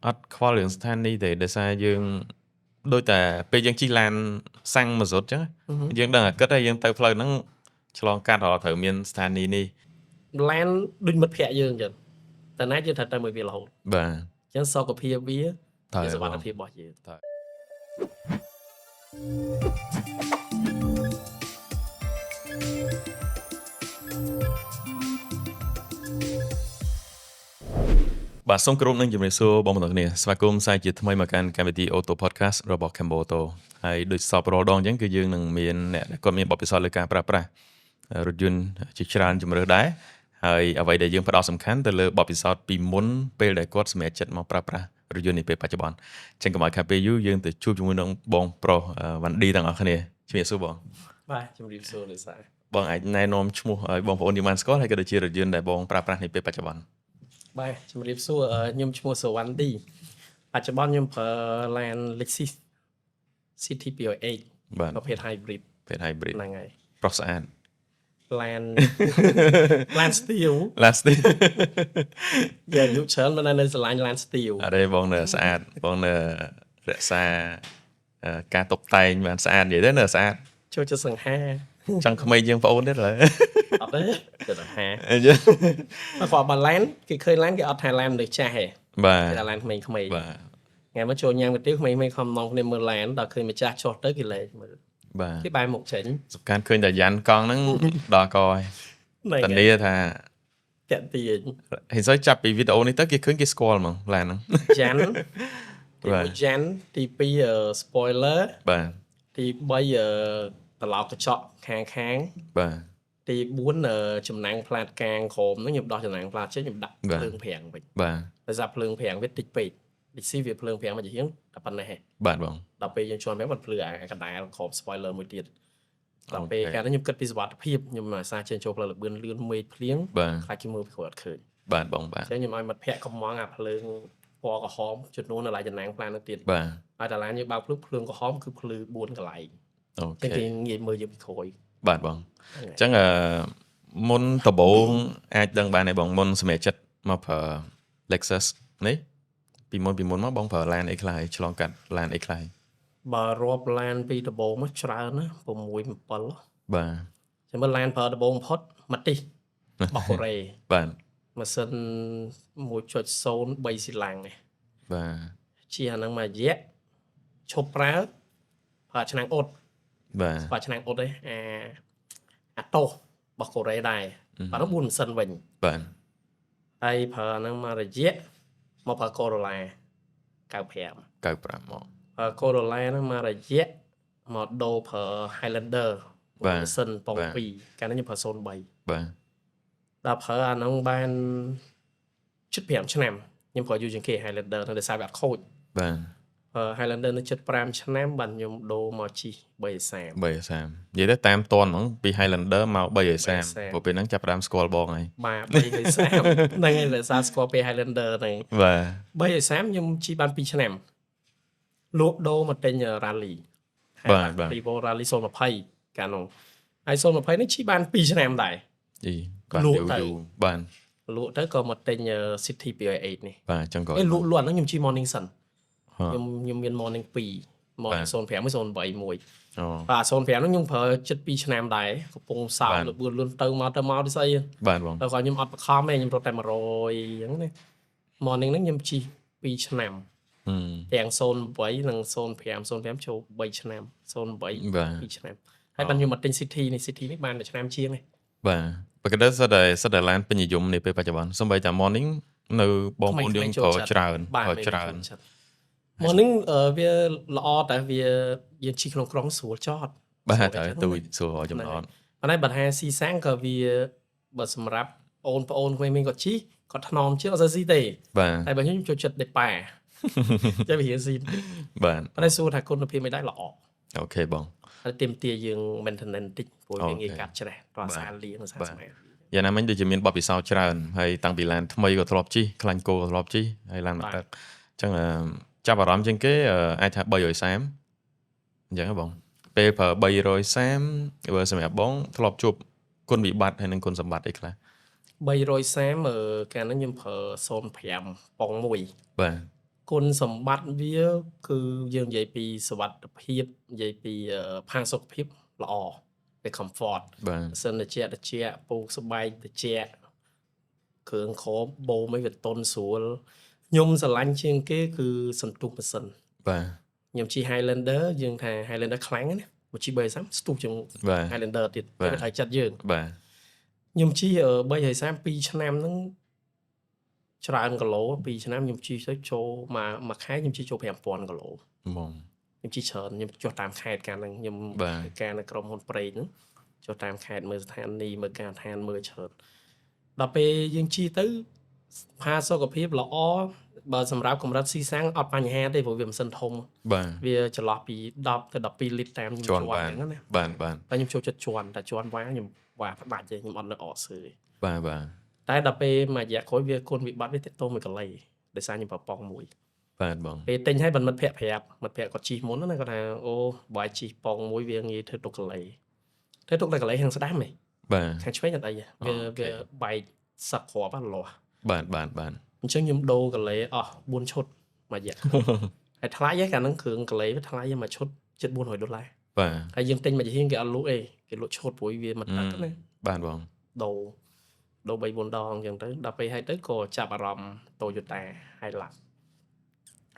អត់ខ្វល់រឿងស្ថានីយ៍ទេដោយសារយើងដូចតែពេលយើងជិះឡានសាំងមួយសុទ្ធចឹងយើងដឹងតែគិតថាយើងទៅផ្លូវហ្នឹងឆ្លងកាត់ត្រូវមានស្ថានីយ៍នេះឡានដូចមិត្តភក្តិយើងចឹងតែណាយើងត្រូវទៅមួយវារហូតបាទអញ្ចឹងសុខភាពវា ត្រូវ សុខភាពរបស់យើងបាទសូមគោរពនឹងជំរាបសួរបងប្អូនគ្នាស្វាគមន៍សាជាថ្មីមកកាន់កម្មវិធី Auto Podcast របស់ Camboto ហើយដូចសពរាល់ដងអញ្ចឹងគឺយើងនឹងមានអ្នកដែលគាត់មានបទពិសោធន៍លើការប្រើប្រាស់រថយន្តជាច្រើនជម្រើសដែរហើយអ្វីដែលយើងផ្ដោតសំខាន់ទៅលើបទពិសោធន៍ពីមុនពេលដែលគាត់សម្រេចចិត្តមកប្រើប្រាស់រថយន្តនេះពេលបច្ចុប្បន្នចឹងកុំឲ្យខាតពេលយូរយើងទៅជួបជាមួយនឹងបងប្រុសវ៉ាន់ឌីទាំងអស់គ្នាជំរាបសួរបងបាទជំរាបសួរលោកសាបងអាចណែនាំឈ្មោះឲ្យបងប្អូនយើងបានស្គាល់ហើយក៏ដូចជារថយន្តដែលបងប្រើប្រាស់នេះពេលបច្ចុប្បន្នបាទជំរាបសួរខ្ញុំឈ្មោះសវណ្ណឌីបច្ចុប្បន្នខ្ញុំប្រើឡាន Lexus City 208បាទប្រភេទ hybrid ហ្នឹងហើយប្រុសស្អាតឡាន steel យ៉ាយុច្រើនមិននៅស្រឡាញ់ឡាន steel អត់ទេបងនៅស្អាតបងនៅរក្សាការតុបតែងបានស្អាតនិយាយទៅនៅស្អាតចូលចិត្តសង្ហាចង់ក្មេងយើងបងអូនទេឡើយអត់ទេចិត្តសង្ហាមកគាត់បើឡានគេឃើញឡានគេអត់ថាឡានមនុស្សចាស់ទេបាទគេថាឡានក្មេងៗបាទថ្ងៃមកចូលញ៉ាំគុយទាវក្មេងៗខំនងគ្នាមើលឡានដល់ឃើញម្ចាស់ចុះទៅគេលេងមើលបាទគេបែរមុខចេញសំខាន់ឃើញតែយ៉ាន់កង់ហ្នឹងដល់កហើយតានីថាតាក់ទាញហើយសូវចាប់ពីវីដេអូនេះទៅគេឃើញគេស្គាល់ហ្មងឡានហ្នឹងយ៉ាន់ទី2 spoiler បាទទី3ត្រឡោកកញ្ចក់ខាងបាទទី4ចំណាំងផ្លាតកាងក្រោមហ្នឹងខ្ញុំដោះចំណាំងផ្លាតចេញខ្ញុំដាក់ភ្លើងប្រាំងវិញបាទដោយសារភ្លើងប្រាំងវាតិចពេកDC វាភ្លើងប្រាំងមកជាងតែប៉ុណ្ណេះបាទបងដល់ពេលយើងជន់ប្រាំងបាត់ភ្លើអាកណ្ដាលក្រោម spoiler មួយទៀតដល់ពេលកាលហ្នឹងខ្ញុំគិតពីសុវត្ថិភាពខ្ញុំអាសាចេញចូលផ្លូវលឿនលឿនមេឃភ្លៀងខ្លាចគេមើលពីក្រោយអត់ឃើញបាទបងបាទអញ្ចឹងខ្ញុំឲ្យមិត្តភក្តិកំងអាភ្លើងពណ៌ក្រហមជំនួសនៅឡើយចំណាំងផ្លាតនោះទៀតបាទហើយតាឡានយើងបើកភ្លើងក្រហមគឺភ្លឺ4កន្លែងអូខេគេងាយមើលយើងពីក្រោយបាទបងអញ្ចឹងមុនដំបូងអាចដឹងបានទេបងមុនសម្រាប់ចិត្តមកប្រើ Lexus នេះពីមុនមកបងប្រើឡានអីខ្លះឆ្លងកាត់ឡានអីខ្លះបើរាប់ឡានពីដំបូងមកច្រើនណា6 7បាទចាំមើលឡានប្រើដំបូងបំផុតម៉ាទីសរបស់កូរ៉េបាទម៉ាស៊ីន 1.0 3 ស៊ីឡាំងនេះបាទជាអាហ្នឹងមួយរយៈឈប់ប្រើឆ្នាំងអ៊ុតបាទឆ្នាំងអ៊ុតឯអាតូសរបស់កូរ៉េដែរបាទនោះ4ម៉ាស៊ីនវិញបាទហើយប្រើហ្នឹងមួយរយៈមកប្រើ Corolla 95មកCorolla ហ្នឹងមួយរយៈមកដូរប្រើ Highlander ម៉ាស៊ីនប៉ុង2កាលនេះខ្ញុំប្រើ03បាទដល់ប្រើអាហ្នឹងបានជិត5ឆ្នាំខ្ញុំប្រើយូរជាងគេ Highlander នៅដោយសារវាអត់ខូចបាទHighlander នៅជិត5ឆ្នាំបាទខ្ញុំដូរមកជី330និយាយទៅតាមតនហ្មងពី Highlander មក330ព្រោះពេលហ្នឹងចាប់ផ្ដើមស្គាល់បងហើយបាទ330ហ្នឹងហើយដោយសារស្គាល់ពេល Highlander ហ្នឹងបាទ330ខ្ញុំជីបាន2ឆ្នាំលក់ដូរមកទិញ Rally បាទ Vivo Rally 020កាលនោះហើយ020នេះជីបាន2ឆ្នាំដែរជីបាទយូរបាទលក់ទៅក៏មកទិញ City 208នេះបាទចឹងក៏លក់ហ្នឹងខ្ញុំជី Morning Sun ខ្ញុំមាន Morning 2 Morning 05 មួយ08មួយបាទ05ហ្នឹងខ្ញុំប្រើជិត2ឆ្នាំដែរកំពុងសោលលឿនទៅមកទៅស្អីបាទបងតែគាត់ខ្ញុំអត់បខំទេខ្ញុំរត់តែ100អញ្ចឹងណា Morning ហ្នឹងខ្ញុំជី2ឆ្នាំទាំង08និង05ចូល3ឆ្នាំ08 2ឆ្នាំហើយបានខ្ញុំមកទិញ City នេះបានតែឆ្នាំជាងទេបាទបើគិតទៅសិតតែឡានពេញនិយមនេះពេលបច្ចុប្បន្នសូម្បីតែ Morning នៅបងប្អូនយើងប្រើច្រើន Morning វាល្អតែវាយើងជិះក្នុងក្រុងស្រួលចតបាទតែទូស្រួលចំណតប៉ុន្តែបើថាស៊ីសាំងក៏វាបើសម្រាប់អូនប្អូនក្មេងៗគាត់ជិះគាត់ថ្នមជាងអត់សូវស៊ីទេតែបើខ្ញុំចូលចិត្តដេប៉ាចាំវាស៊ីបាទប៉ុន្តែសួរថាគុណភាពមិនដែរល្អអូខេបងហើយទាមទារយើង maintenance តិចព្រោះវាងាយកាត់ច្រេះរាល់សាលាងសាស្មែយ៉ាងណាមិញដូចជាមានបទពិសោធន៍ច្រើនហើយតាំងពីឡានថ្មីក៏ធ្លាប់ជិះខ្លាញ់គោក៏ធ្លាប់ជិះហើយឡានមកទឹកអញ្ចឹងចាប់អារម្មណ៍ជាងគេអាចថា330អញ្ចឹងហ៎បងពេលប្រើ330បើសម្រាប់បងធ្លាប់ជួបគុណវិបត្តិហើយនិងគុណសម្បត្តិអីខ្លះ330កាលហ្នឹងខ្ញុំប្រើ05ប៉ុង1បាទ គុណសម្បត្តិវាគឺយើងនិយាយពីសុវត្ថិភាពនិយាយពីផាសុខភាពល្អវា comfort បាទ សិនតិចពូកស្បែកតិចគ្រឿងខោបូមអីវាទន់ស្រួលខ្ញុំស្រឡាញ់ជាងគេគឺសន្ទុះម៉ាស៊ីន បាទ ខ្ញុំជិះ Highlander យើងថា Highlander ខ្លាំងណាមកជិះ330ស្ទុះជាង Highlander ទៀតវាត្រូវចិត្តយើង បាទ ខ្ញុំជិះ330 2ឆ្នាំហ្នឹងច្រើនគីឡូ2ឆ្នាំខ្ញុំជិះទៅចូលមួយខែខ្ញុំជិះចូល 5000 គីឡូ ហ្មង ខ្ញុំជិះច្រើនខ្ញុំចុះតាមខេត្តកាលហ្នឹងខ្ញុំការនៅក្រុមហ៊ុនប្រេងហ្នឹងចុះតាមខេត្តមើលស្ថានីយ៍មើលការឋានមើលច្រើនដល់ពេលយើងជិះទៅផាសុខភាពល្អបើសម្រាប់កម្រិតស៊ីសាំងអត់បញ្ហាទេព្រោះវាម៉ាស៊ីនធំ បាទ វាចន្លោះពី10ទៅ12លីត្រតាមខ្ញុំជាន់ហ្នឹងណា បាទតែខ្ញុំចូលចិត្តជាន់តែជាន់វ៉ាខ្ញុំវ៉ាផ្ដាច់ទេខ្ញុំអត់នៅអកសើ បាទ តែដល់ពេលមួយរយៈក្រោយវាគុណវិបត្តិវាទៅទៅមួយកន្លែងដោយសារខ្ញុំប្រប៉ងមួយ បាទបង ពេលទិញឲ្យមិត្តភ័ក្តិប្រាប់មិត្តភ័ក្តិគាត់ជិះមុនណាគាត់ថាអូបើជិះប៉ងមួយវាងាយធ្វើទុកកន្លែងធ្វើទុកតែកន្លែងខាងស្ដាំហ៎ បាទ ខាងឆ្វេងអត់អីវាបែកសឹកគ្រាប់អត់លាស់ បាទ អញ្ចឹងខ្ញុំដូរកន្លែងអស់4ឈុតមួយរយៈហើយថ្លៃឯកាលហ្នឹងគ្រឿងកន្លែងវាថ្លៃមួយឈុតជិត$400 បាទ ហើយយើងទិញមួយជាងគេអត់លក់អីគេលក់ឈុតព្រោះវាមិនទឹកណា បាទបង ដូរ 3-4 ដងអញ្ចឹងទៅដល់ពេលហើយទៅក៏ចាប់អារម្មណ៍ Toyota Hilux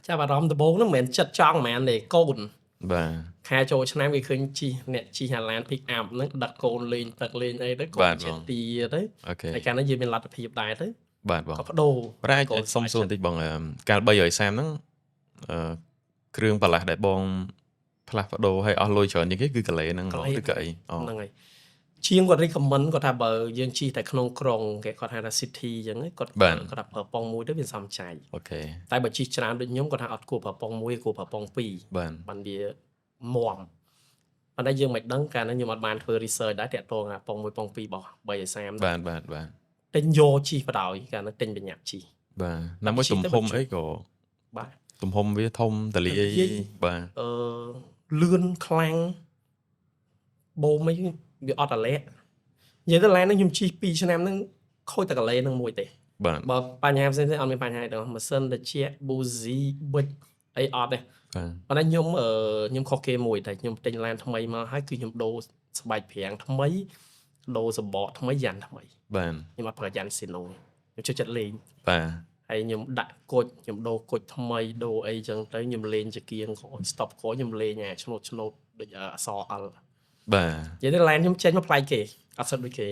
ចាប់អារម្មណ៍ដំបូងហ្នឹងមិនមែនចិត្តចង់ហ្មងទេកូន បាទ ខែចូលឆ្នាំគេឃើញជិះអ្នកជិះ Highland Pick Up ហ្នឹងដឹកកូនលេងទឹកលេងអីទៅក៏ចិត្តទីទៅ អូខេ ហើយកាលហ្នឹងយើងមានលទ្ធភាពដែរទៅ បាទបង ក៏បដូរ ប្រាច់សុំសួរបន្តិចបងកាល330ហ្នឹងគ្រឿងបន្លាស់ដែលបងផ្លាស់ប្ដូរឲ្យអស់លុយច្រើនជាងគេគឺកន្លែងហ្នឹងឬក៏អីអូ ហ្នឹងហើយជាងគាត់ recommend គាត់ថាបើយើងជិះតែក្នុងក្រុងគេគាត់ហៅថា city អញ្ចឹងគាត់ថាប្រើប៉ុងមួយទៅវាសំចៃ អូខេ តែបើជិះច្រើនដូចខ្ញុំគាត់ថាអត់គួរប្រើប៉ុងមួយគួរប្រើប៉ុងពីរ បាទ បានវាមាំប៉ុន្តែយើងមិនដឹងកាលហ្នឹងខ្ញុំអត់បានធ្វើ research ដែរតាក់ទងអាប៉ុងមួយប៉ុងពីររបស់330 បាទ ទិញយកជិះបដ ாய் កាលហ្នឹងទិញបញ្ញាប់ជិះ បាទណាមួយទំហំអីក៏ បាទ ទំហំវាធំតលីអីបាទ លឿនខ្លាំងបូមអីវាអត់អាឡែកនិយាយទៅឡានហ្នឹងខ្ញុំជិះ2ឆ្នាំហ្នឹងខូចតែកន្លែងហ្នឹងមួយទេ បាទ បើបញ្ហាផ្សេងៗអត់មានបញ្ហាទេម៉ាស៊ីនត្រជាក់ boozy ប៊ិចអីអត់ទេ បាទ ប៉ុន្តែខ្ញុំខុសគេមួយតែខ្ញុំទិញឡានថ្មីមកហើយគឺខ្ញុំដូរស្បែកប្រាំងថ្មីដូរសម្បកថ្មីយ៉ាន់ថ្មី បាទ ខ្ញុំអត់ប្រើយ៉ាន់ស៊ីណូខ្ញុំចូលចិត្តលេង បាទ ហើយខ្ញុំដាក់គុជខ្ញុំដូរគុជថ្មីដូរអីចឹងទៅខ្ញុំលេងជាគៀងក្រោយ stop ក្រោយខ្ញុំលេងអាឆ្នោតដូចអសអល បាទ និយាយទៅឡានខ្ញុំចេញមកប្លែកគេអត់សិតដូចគេ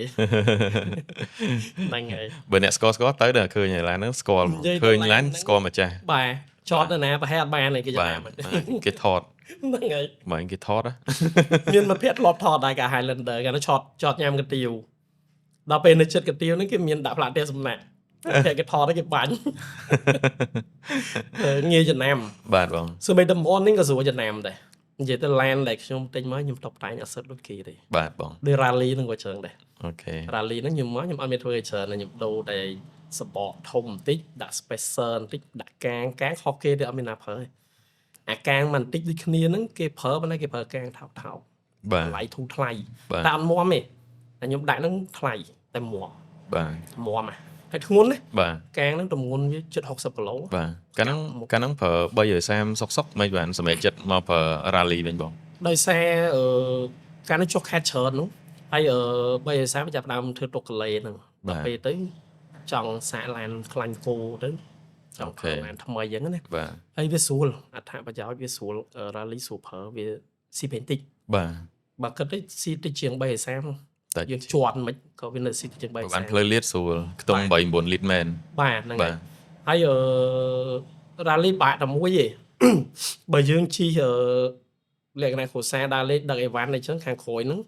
ហ្នឹងហើយ បើអ្នកស្គាល់ទៅដល់ឃើញឯឡានហ្នឹងស្គាល់ឃើញឡានស្គាល់ម្ចាស់ បាទចតទៅណាប្រហែលអត់បានទេគេចាំ បាទគេថត ហ្នឹងហើយ បើគេថត មានមកភ័ក្រធ្លាប់ថតដែរកា Highlander កាលនោះចតញ៉ាំកាទៀវដល់ពេលនៅចិត្តកាទៀវហ្នឹងគេមានដាក់ផ្លាកផ្ទះសំណាក់តែគេថតឲ្យគេបាញ់ ងាយចំណាំ បាទបង សួរបីតំបន់នេះក៏ស្រួលចំណាំដែរនិយាយទៅឡានដែលខ្ញុំទិញមកខ្ញុំតុបតែងអត់សិតដូចគេទេ បាទបង ដូច rally ហ្នឹងក៏ច្រើនដែរ អូខេ rally ហ្នឹងខ្ញុំអត់មានធ្វើឲ្យច្រើនខ្ញុំដូរតែសបកធំបន្តិចដាក់ spacer បន្តិចដាក់កាងខុសគេទៅអត់មានណាប្រើទេអាកាងមិនបន្តិចដូចគ្នាហ្នឹងគេប្រើប៉ុន្តែគេប្រើកាងថោក បាទ ថ្លៃធូរថ្លៃ បាទ តែអត់មាំទេតែខ្ញុំដាក់ហ្នឹងថ្លៃតែមាំ បាទ មាំហើយធ្ងន់ណា បាទ កាងហ្នឹងទម្ងន់វាជិត60គីឡូ បាទកាលហ្នឹងប្រើ330សុកមិនបានសម្រាប់ចិត្តមកប្រើ rally វិញបង ដោយសារកាលនេះចុះខេតច្រើននោះហើយ330ចាប់ដើមធ្វើទុកកលេហ្នឹងដល់ពេលទៅចង់សាកឡានខ្លាញ់គោទៅចង់ធ្វើឡានថ្មីអញ្ចឹងណា បាទ ហើយវាស្រួលអត្ថប្រយោជន៍វាស្រួល rally super វាស៊ីពេញតិច បាទ បើគិតទៅស៊ីតិចជាង330 តែ យើងជាន់មិនក៏វានៅស៊ីតិចជាង បាន 330 ផ្លូវលៀតស្រួលខ្ទង់ 3-9 លីត្រមែន បាទហ្នឹង បា ហើយ ទ ហើយrally បាក់តែមួយទេ បើយើងជិះលក្ខណៈគ្រួសារដើរលេងដឹកអីវ៉ាន់អីចឹងខាងក្រោយហ្នឹង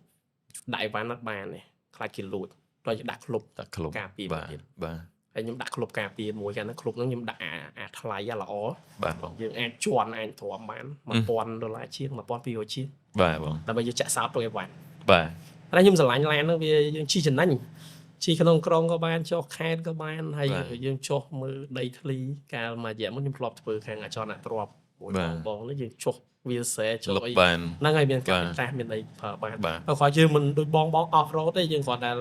ដាក់អីវ៉ាន់អត់បានទេខ្លាចគេលួចត្រូវដាក់ក្លុប តែក្លុប ការពារ បាទ ទៀត បាទ ហើយខ្ញុំដាក់ក្លុបការពារមួយកាលហ្នឹងក្លុបហ្នឹងខ្ញុំដាក់អាថ្លៃអាល្អ បាទបង យើងអាចជន់អាចទ្រាំបាន$1000ជាង1200ជាង បាទបង ដើម្បីយើងចាក់សោតទុកអីវ៉ាន់ បាទ តែខ្ញុំស្រឡាញ់ឡានហ្នឹងវាយើងជិះចំណេញជិះក្នុងក្រុងក៏បានចុះខេត្តក៏បានហើយយើងចុះមើលដីធ្លីកាលមួយរយៈមុនខ្ញុំធ្លាប់ធ្វើខាងអចលនទ្របមួយបងនេះយើងចុះវាសែចុះ លុប អី បាន ហ្នឹងហើយមានការតាសមានអីប្រើបាន បាទ ហើយគាត់យើងមិនដូចបង off road ទេយើងគាត់តែ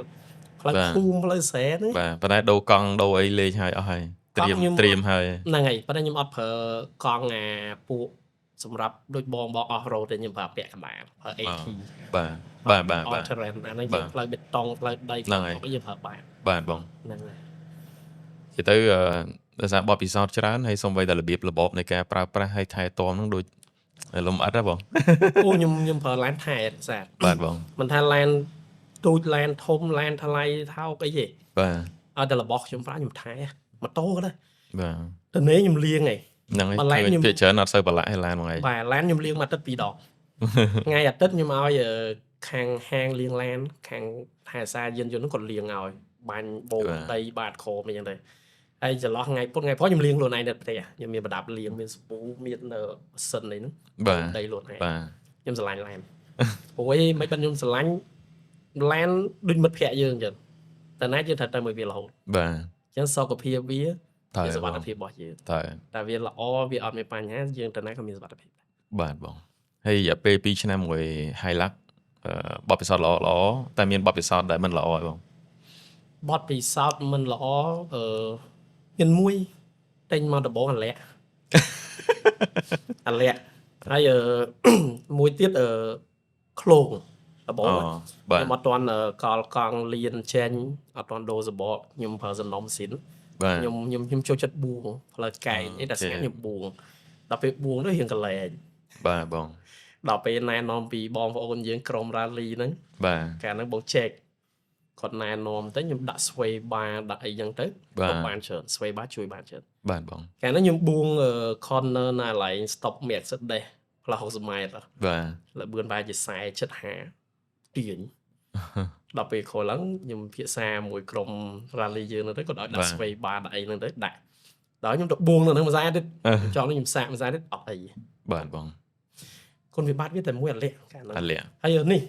ផ្លូវភូមិផ្លូវស្រែហ្នឹង បាទប៉ុន្តែដូរកង់ដូរអីលេងឲ្យអស់ហើយ เตรียมហើយ ហ្នឹងហើយប៉ុន្តែខ្ញុំអត់ប្រើកង់ពួកសម្រាប់ដូចបង off road ទេខ្ញុំប្រើពាក់កណ្ដាលប្រើ AT បាទ all terrain អាហ្នឹងយើងផ្លូវបេតុងផ្លូវដីខ្ញុំយើងប្រើបាទបង ហ្នឹងហើយ និយាយទៅដោយសារបទពិសោធន៍ច្រើនហើយសូម្បីតែរបៀបរបបនៃការប្រើប្រាស់ហើយថែទាំហ្នឹងដូចលំអិតហ៎បង អូខ្ញុំប្រើឡានថែសាទ បាទបង មិនថាឡានទូចឡានធំឡានថ្លៃថោកអីទេ បាទ អត់តែរបស់ខ្ញុំប្រើខ្ញុំថែម៉ូតូក៏ដែរ បាទ តនេះខ្ញុំលាងហី ហ្នឹងហើយភាគច្រើនអត់សូវប្រឡាក់ឲ្យឡានមួយថ្ងៃ បាទឡានខ្ញុំលាងមួយអាទិត្យ2ដង ថ្ងៃអាទិត្យខ្ញុំឲ្យខាងហាងលាងឡានខាងថែសារយានយន្តហ្នឹងគាត់លាងឲ្យបាញ់បូមដីបាតខមអីចឹងទៅហើយចន្លោះថ្ងៃពុតថ្ងៃព្រោះខ្ញុំលាងខ្លួនឯងនៅផ្ទះខ្ញុំមានប្រដាប់លាងមានសាប៊ូមានម៉ាស៊ីនអីហ្នឹងដីខ្លួនឯងខ្ញុំស្រឡាញ់ឡានព្រោះមិនបាច់ខ្ញុំស្រឡាញ់ឡានដូចមិត្តភក្តិយើងចឹងតែណាយើងត្រូវទៅមួយវារហូត បាទ អញ្ចឹងសុខភាពវា តែ សុខភាពរបស់យើង តែវាល្អវាអត់មានបញ្ហាយើងទៅណាក៏មានសុខភាពដែរ បាទបងហើយរយៈពេល2ឆ្នាំមួយ Hilux បទពិសោធន៍ល្អតែមានបទពិសោធន៍ដែលមិនល្អទេបង បទពិសោធន៍មិនល្អមានមួយតែញមកដំបងអាលាក់ អាលាក់ហើយមួយទៀតឃ្លោងដំបងខ្ញុំអត់ទាន់កលកង់លៀនចេញអត់ទាន់ដូរសបកខ្ញុំប្រើសំណុំស៊ីន ខ្ញុំចូលចិត្តបួងផ្លូវកែងអីតែស្ងាត់ខ្ញុំបួងដល់ពេលបួងទៅរៀងកលែង បាទបង ដល់ពេលណែនាំពីបងប្អូនយើងក្រុមរ៉ាលីហ្នឹង បាទ កាលហ្នឹងបងចេកគាត់ណែនាំទៅខ្ញុំដាក់ស្វេបាដាក់អីចឹងទៅគាត់បានច្រើនស្វេបាជួយបានច្រើន បាទបង កាលហ្នឹងខ្ញុំបួង corner ណាឡៃ stop Mercedes ផ្លូវ60ម៉ែត្រ បាទ លឿនបែរជា40-50ទាញ ដល់ពេលក្រោយឡើងខ្ញុំភាសាមួយក្រុម rally យើងទៅគាត់ឲ្យដាក់ស្វេបាដាក់អីហ្នឹងទៅដាក់ដល់ខ្ញុំទៅបួងនៅហ្នឹងមួយសាទៀតចង់ខ្ញុំសាកមួយសាទៀតអត់អី បាទបង គុណវិបត្តិវាតែមួយអាលាក់កាលហ្នឹង អាលាក់ ហើយនេះ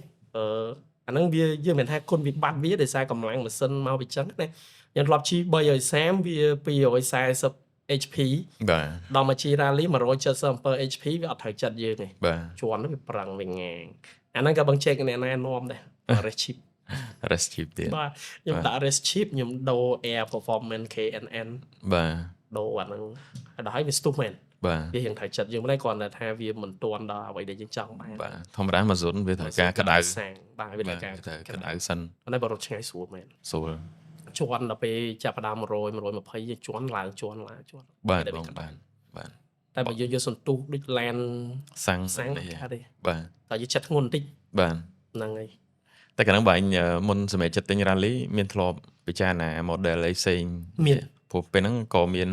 អាហ្នឹងវាយើងមិនថាគុណវិបត្តិវាដោយសារកម្លាំងម៉ាស៊ីនមកពីចឹងណាខ្ញុំធ្លាប់ជិះ330វា240 HP បាទ ដល់មកជិះ rally 177 HP វាអត់ត្រូវចិត្តយើងទេ បាទ ជាន់វាប្រឹងវាងាងអាហ្នឹងក៏បងចេកអ្នកណែនាំដែរ race chip rest chip ទៀត បាទខ្ញុំដាក់ race chip ខ្ញុំដូរ air performance KNN បាទ ដូរអាហ្នឹងដល់ហើយវាស្ទុះមែន បាទ វារៀងត្រូវចិត្តយើងមិនដែរគ្រាន់តែថាវាមិនទាន់ដល់អ្វីដែលយើងចង់បាន បាទធម្មតាមកស៊ុនវាត្រូវការក្តៅ សាំងបាទវាត្រូវការ ក្តៅសិន ប៉ុន្តែបើរត់ឆ្ងាយស្រួលមែន ស្រួល ជាន់ដល់ពេលចាប់ផ្ដើម100 120យើងជាន់ឡើង បាទបងបាទ តែបើយើងយកសន្ទុះដូចឡាន សាំង ខាត់ទេ បាទ តែយើងចិត្តធ្ងន់បន្តិច បាទ ហ្នឹងហើយ តែកាលហ្នឹងបើអញមុនសម្រាប់ចិត្តទិញ rally មានធ្លាប់ពិចារណា model អីផ្សេង មាន ព្រោះពេលហ្នឹងក៏មាន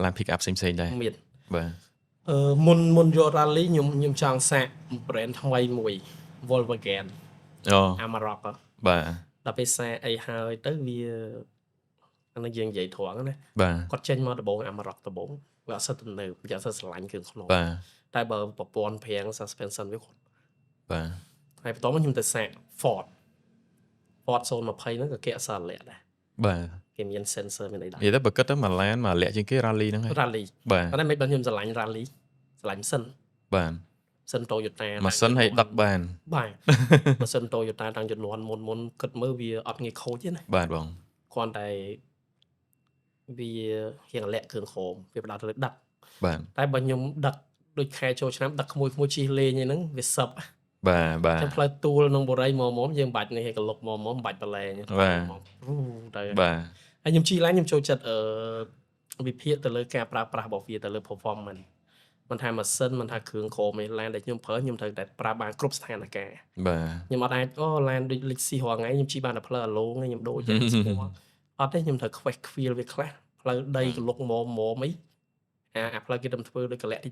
ឡាន pick up ផ្សេងៗដែរ មាន បាទ មុនយក rally ខ្ញុំចង់សាក brand ថ្មីមួយ Volkswagen អូ Amarok បាទ ដល់ពេលសាកអីហើយទៅវាអានេះយើងនិយាយត្រង់ណា បាទ គាត់ចេញមកដំបង Amarok ដំបងវាអត់សិតទំនើបវាអត់សិតស្រឡាញ់គ្រឿងខ្នង បាទ តែបើប្រព័ន្ធប្រាំង suspension វាគាត់ បាទ ហើយបន្តមកខ្ញុំទៅសាក Ford 020ហ្នឹងក៏គេអត់សល់លាក់ដែរ បាទ គេមាន sensor មានអីដែរ និយាយទៅបើគិតទៅមួយឡានមួយលាក់ជាងគេ rally ហ្នឹងហើយ rally បាទ ប៉ុន្តែមិនបើខ្ញុំស្រឡាញ់ rally ស្រឡាញ់សិន បាទ សិន Toyota ម៉ាស៊ីនឲ្យដឹកបាន បាទម៉ាស៊ីន Toyota តាំងជំនាន់មុនគិតមើលវាអត់ងាយខូចទេណា បាទបង គ្រាន់តែវារៀងលាក់គ្រឿងខមវាផ្ដោតទៅលើដឹក បាទ តែបើខ្ញុំដឹកដូចខែចូលឆ្នាំដឹកក្មួយជិះលេងអីហ្នឹងវាសឹប បាទ ចាំផ្លូវទូលក្នុងបរិយមកយើងបាច់នេះឲ្យកលុកមកបាច់បលែង បាទ ទៅ បាទ ហើយខ្ញុំជិះឡើងខ្ញុំចូលចិត្តវិភាគទៅលើការប្រើប្រាស់របស់វាទៅលើ performance មិនថាម៉ាស៊ីនមិនថាគ្រឿងក្រមឯឡានដែលខ្ញុំប្រើខ្ញុំត្រូវតែប្រើបានគ្រប់ស្ថានភាព បាទ ខ្ញុំអត់អាចឡានដូចលិចស៊ីរាល់ថ្ងៃខ្ញុំជិះបានតែផ្លូវអាឡូងខ្ញុំដូរចេញស្គាល់អត់ទេខ្ញុំត្រូវខ្វេះខ្វៀលវាខ្លះផ្លូវដីកលុកមកអីអាផ្លូវគេទៅធ្វើដូចកលាក់តិច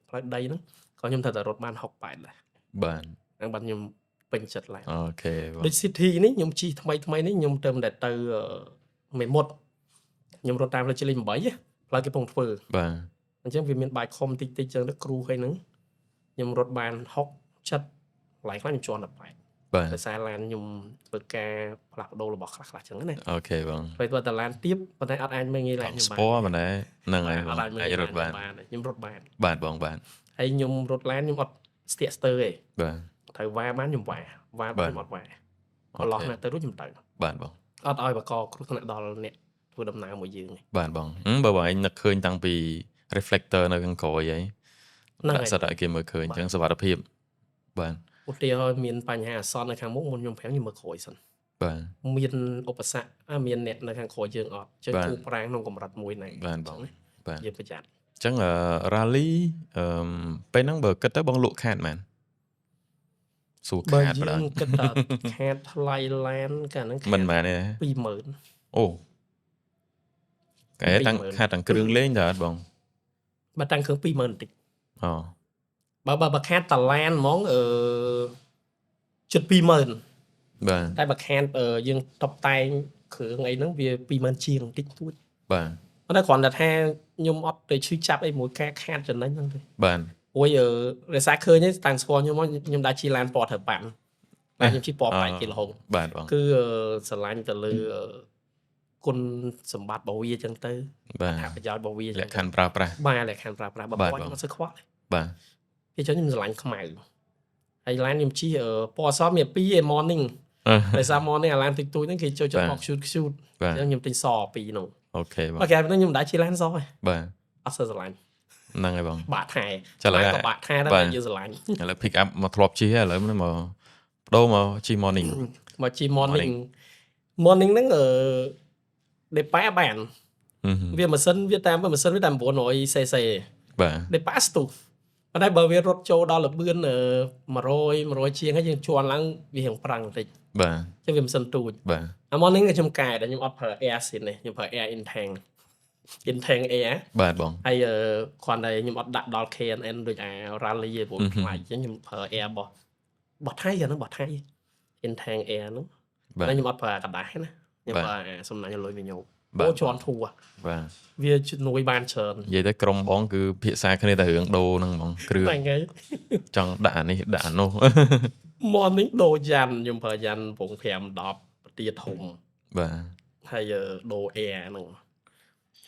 ផ្លូវដីហ្នឹងក៏ខ្ញុំត្រូវតែរត់បាន68ដែរ បាទ ហ្នឹងបាទខ្ញុំពេញចិត្តឡើង អូខេបង ដូច City នេះខ្ញុំជិះថ្មីនេះខ្ញុំទៅតែទៅមេមត់ខ្ញុំរត់តាមផ្លូវជាតិលេខ8ផ្លូវគេពងធ្វើ បាទ អញ្ចឹងវាមានបាយខំតិចចឹងទៅគ្រូហើយហ្នឹងខ្ញុំរត់បាន6 7ឡើងខ្លះខ្ញុំជាន់18 បាទ ដោយសារឡានខ្ញុំធ្វើការផ្លាស់ប្ដូររបស់ខ្លះចឹងណា អូខេបង ពេលទៅឡានទៀបប៉ុន្តែអត់អាចមើលងាយឡានខ្ញុំ ស្ពណ៌មែនទេហ្នឹងហើយបងអាចរត់បាន ខ្ញុំរត់បាន បាទបងបាទ ហើយខ្ញុំរត់ឡានខ្ញុំអត់ស្ទាក់ស្ទើរទេ បាទ ត្រូវវ៉ាបានខ្ញុំវ៉ាខ្ញុំអត់វ៉ាកន្លោះណាទៅរួចខ្ញុំទៅ បាទបង អត់ឲ្យបកគ្រោះថ្នាក់ដល់អ្នក ធ្វើដំណើរមួយយើង បាទបងបើបងឯងនឹកឃើញតាំងពី reflector នៅខាងក្រោយអីដាក់សិតឲ្យគេមើលឃើញអញ្ចឹងសុវត្ថិភាពបាទឧទាហរណ៍មានបញ្ហាអាសន្ននៅខាងមុខមុនខ្ញុំប្រាំងខ្ញុំមើលក្រោយសិនបាទមានឧបសគ្គមានអ្នកនៅខាងក្រោយយើងអត់ចឹងគូប្រាំងក្នុងកម្រិតមួយហ្នឹងបាទបងបាទយើងប្រយ័ត្នអញ្ចឹង rally ពេលហ្នឹងបើគិតទៅបងលក់ខាតមែនសួរខាតបើយើងគិតថាខាតថ្លៃឡានកាលហ្នឹងមិនមែនទេ 20000 អូកែតាំងខាតតាំងគ្រឿងលេងតើអត់បងបើតាំងគ្រឿង20000បន្តិចអូបើខាតតឡានហ្មងជិត20000បាទតែបើខាតយើងតបតែងគ្រឿងអីហ្នឹងវា20000ជាងបន្តិចតួចបាទប៉ុន្តែគ្រាន់តែថាខ្ញុំអត់ទៅឈឺចាប់អីមួយការខាតចំណេញហ្នឹងទេបាទព្រោះរសារឃើញទេតាំងស្គាល់ខ្ញុំដាក់ជីឡានពណ៌ត្រូវប៉ាន់តែខ្ញុំជីពណ៌បែកជារហូតបាទបងគឺស្រឡាញ់ទៅលើគុណសម្បត្តិរបស់វាអញ្ចឹងទៅបាទប្រយោជន៍របស់វាលក្ខខណ្ឌប្រើប្រាស់បាទលក្ខខណ្ឌប្រើប្រាស់បើពណ៌ខ្ញុំអត់សូវខ្វល់បាទពីចឹងខ្ញុំស្រឡាញ់ខ្មៅហើយឡានខ្ញុំជីពណ៌អសមាន2ឯ morning ដោយសារ morning អាឡានតិចតួចហ្នឹងគេចូលចិត្តមក shoot អញ្ចឹងខ្ញុំទិញស2នោះអូខេបងបើគេខ្ញុំដាក់ជីឡានសហ៎បាទអត់សូវស្រឡាញ់ហ្នឹងហើយបងបាក់ថែឥឡូវក៏បាក់ថែដែរយើងស្រឡាញ់ឥឡូវ pick up មកធ្លាប់ជិះឥឡូវមកបដូរមកជិះ morning មកជិះ morning ហ្នឹងដេប៉ាបានវាម៉ាស៊ីនវាតាមម៉ាស៊ីនវាតាម 900cc បាទដេប៉ាស្ទុះប៉ុន្តែបើវារត់ចូលដល់លឿន100ជាងហើយយើងជន់ឡើងវារៀងប្រាំងបន្តិចបាទចឹងវាម៉ាស៊ីនទូចបាទអា morning ខ្ញុំកែតែខ្ញុំអត់ប្រើ air ស៊ីនទេខ្ញុំប្រើ air intake air បាទបងហើយគ្រាន់តែខ្ញុំអត់ដាក់ដល់ KNN ដូចអា rally ឯងព្រោះខ្លាចចឹងខ្ញុំប្រើ air របស់ថៃអាហ្នឹងរបស់ថៃ intake air ហ្នឹងតែខ្ញុំអត់ប្រើกระดาษណាខ្ញុំប្រើសំណាញ់លុយវិញអូជន់ធូរបាទវាជំនួយបានច្រើននិយាយទៅក្រុមបងគឺភាសាគ្នាតែរឿងដូរហ្នឹងហ្មងគ្រឿងចង់ដាក់អានេះដាក់អានោះ morning ដូរយ៉ាន់ខ្ញុំប្រើយ៉ាន់ពង5 10ទាធំបាទហើយដូរ air ហ្នឹង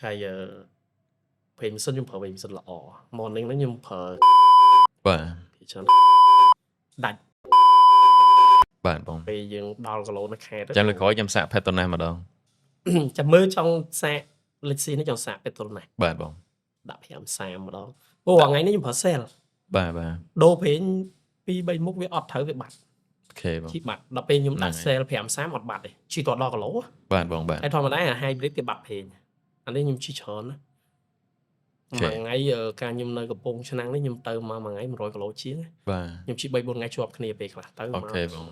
ហើយពេញម៉ាស៊ីនខ្ញុំប្រើពេញម៉ាស៊ីនល្អ morning ហ្នឹងខ្ញុំប្រើបាទច្រើនដាច់បាទបងពេលយើងដល់គីឡូនៅខេត្តចាំលើក្រោយខ្ញុំសាក Petronas ម្ដងចាំមើលចង់សាកលិចស៊ីនេះចង់សាក Petronas បាទបងដាក់530ម្ដងអូថ្ងៃនេះខ្ញុំប្រើ sale បាទដូរពេញ 2-3 មុខវាអត់ត្រូវវាបាត់អូខេបងជីបាត់ដល់ពេលខ្ញុំដាក់ sale 530អត់បាត់ទេជីតដល់គីឡូបាទបងបាទហើយធម្មតាអា hybrid គេបាត់ពេញអានេះខ្ញុំជីច្រើនណាមួយថ្ងៃការខ្ញុំនៅកំពង់ឆ្នាំងនេះខ្ញុំទៅមកមួយថ្ងៃ100គីឡូជាងបាទខ្ញុំជី 3-4 ថ្ងៃជាប់គ្នាពេលខ្លះទៅអូខេបង